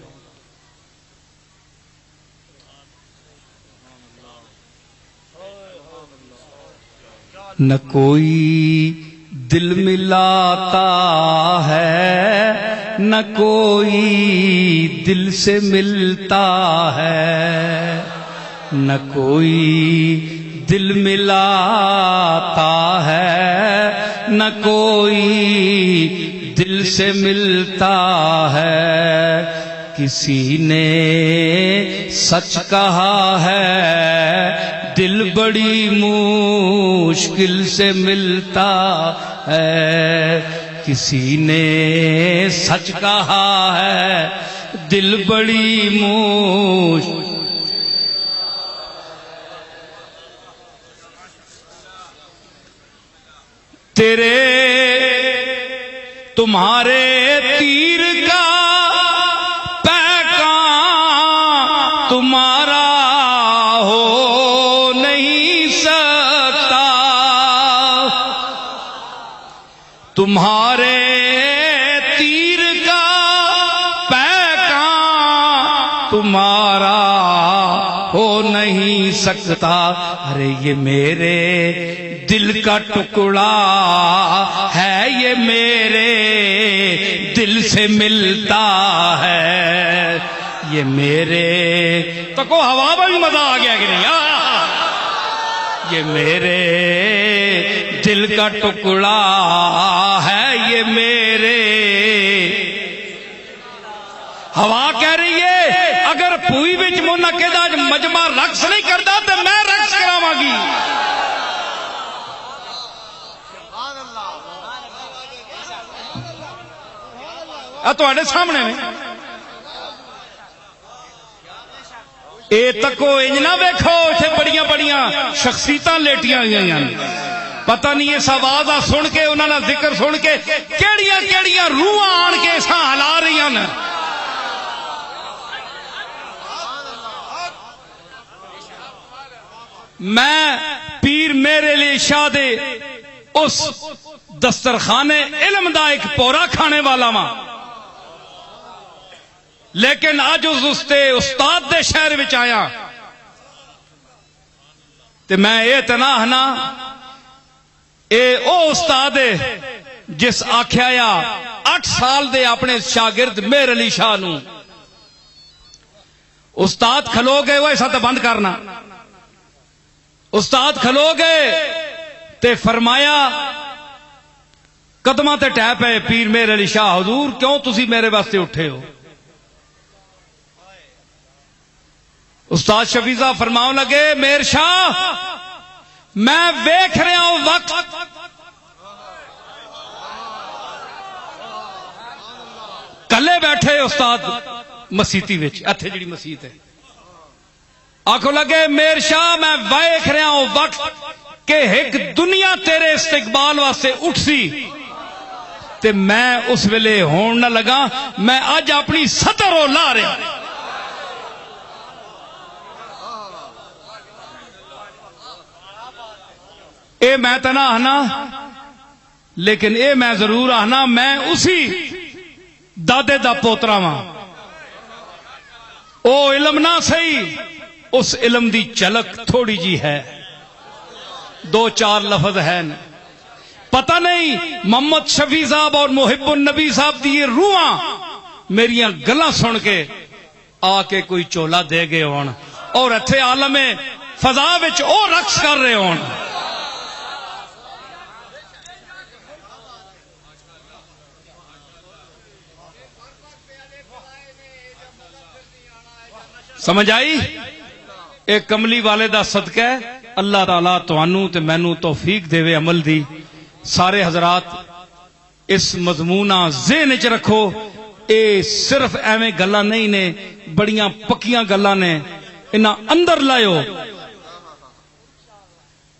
نہ کوئی دل ملاتا ہے، نہ کوئی دل سے ملتا ہے، نہ کوئی دل ملاتا ہے، نہ کوئی دل سے ملتا ہے۔ کسی نے سچ کہا ہے دل بڑی مشکل سے ملتا ہے، کسی نے سچ کہا ہے دل بڑی مشکل۔ تیرے تمہارے تیر کا پیکان تمہارا ہو نہیں سکتا، تمہارے تیر کا پیکان تمہارا ہو نہیں سکتا۔ ارے یہ میرے دل کا ٹکڑا ہے، یہ میرے دل سے ملتا ہے، یہ میرے تو کو ہوا میں بھی مزہ آ گیا کہ نہیں؟ یہ میرے دل کا ٹکڑا ہے، یہ میرے۔ ہوا کہہ رہی ہے اگر پوئی بچ منعقد آج مجمع رقص نہیں کرتا تو میں رقص کراواں گی۔ تواڈے سامنے میں اے تکو انج نہ ویکھو اتنے بڑیاں بڑیاں شخصیتاں لیٹیاں ہوئی ہیں، پتہ نہیں اس آواز سن کے انہاں دا ذکر سن کے کیڑیاں کیڑیاں روحاں آن کے اساں ہلا رہی ہیں۔ میں پیر میرے لیے شاہ دے اس دسترخانے علم دا ایک پورا کھانے والا ماں، لیکن اج اس استاد دے شہر وچ آیا تے میں یہ تناہ نہ اے او استاد ہے جس آکھیا 8 سال دے اپنے شاگرد مہر علی شاہ نو استاد کھلو گئے وہ ایسا تو بند کرنا، استاد کھلو گئے تے فرمایا قدماں تے ٹہ پے پیر مہر علی شاہ حضور کیوں تسی میرے واسطے اٹھے ہو؟ استاد شفیع صاحب فرماؤ لگے مہر شاہ میں ویکھ رہا ہوں وقت کلے بیٹھے استاد مسیتی وچ اتھے جڑی مسیت ہے، آکھو لگے مہر شاہ میں ویکھ رہا ہوں وقت کہ ایک دنیا تیرے استقبال واسطے اٹھ سی تے میں اس ویلے ہون نہ لگا، میں اج اپنی سطر او لا رہا۔ اے میں تے نہ آنا، لیکن اے میں ضرور آنا میں اسی دادے دا پوترا واں۔ او علم نہ صحیح، اس علم دی جھلک تھوڑی جی ہے، 2-4 لفظ ہیں۔ پتہ نہیں محمد شفیع صاحب اور محب النبی صاحب دی یہ روحاں میریاں گلاں سن کے آ کے کوئی چولا دے گئے ہون اور اتھے عالم فضا وچ او رقص کر رہے ہون۔ سمجھ آئی؟ ایک کملی والے دا صدقہ ہے، اللہ تعالیٰ توانوں تے مینوں توفیق دے وے عمل دی۔ سارے حضرات اس مضمونہ ذہن وچ رکھو، اے صرف ایویں گلاں نہیں نے، بڑیاں پکیاں گلاں نے، انہاں اندر لائیو،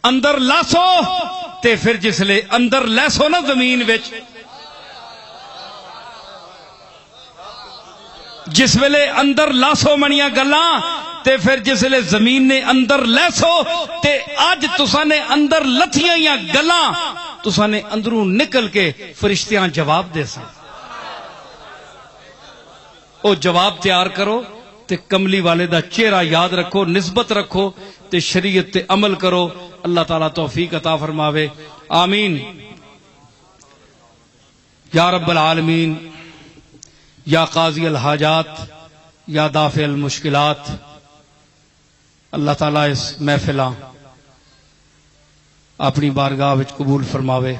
اندر لاسو تے پھر جسلے اندر لیسو نا زمین وچ، جس ویلے اندر لاسو منیاں گلاں تے پھر جس ویلے زمین نے اندر لیسو تے اج تساں نے اندر لتھیاں یا گلاں تساں نے اندروں نکل کے فرشتیاں جواب دے سن۔ او جواب تیار کرو تے کملی والے دا چہرہ یاد رکھو، نسبت رکھو تے شریعت تے عمل کرو۔ اللہ تعالیٰ توفیق عطا فرماوے، آمین یا رب العالمین، یا قاضی الحاجات، یا دافع المشکلات۔ اللہ تعالیٰ اس محفلہ اپنی بارگاہ وچ قبول فرماوے۔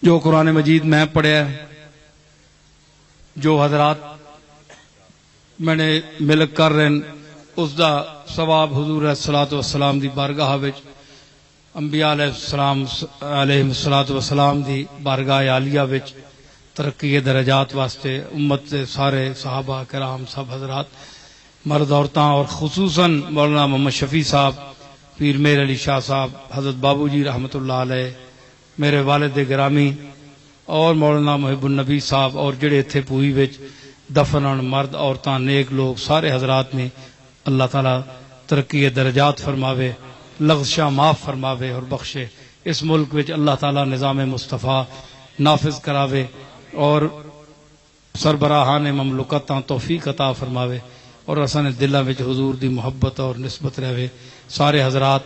جو قرآن مجید میں پڑھیا ہے، جو حضرات میں نے ملک کر رہے ہیں، اس دا ثواب حضور علیہ الصلوۃ والسلام دی بارگاہ وچ، انبیاء علیہ الصلوۃ والسلام دی بارگاہ عالیہ وچ ترقی درجات واسطے امت کے سارے صحابہ کرام سب حضرات، مرد عورتاں، اور خصوصاً مولانا محمد شفیع صاحب، پیر میر علی شاہ صاحب، حضرت بابو جی رحمۃ اللہ علیہ، میرے والد گرامی، اور مولانا محب النبی صاحب، اور جڑے تھے پوئی وچ دفن مرد عورتاں نیک لوگ، سارے حضرات نے اللہ تعالیٰ ترقی درجات فرماوے، لغزشاں معاف فرماوے اور بخشے۔ اس ملک وچ اللہ تعالیٰ نظام مصطفیٰ نافذ کراوے اور سربراہان مملکتاں توفیق عطا فرماوے، اور اساں دلاں وچ حضور دی محبت اور نسبت رہے۔ سارے حضرات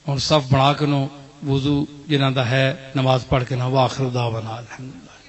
ہن صف بنا کے نو وضو جنہاں دا ہے نماز پڑھ کے نہ، وآخر دعوانا الحمدللہ۔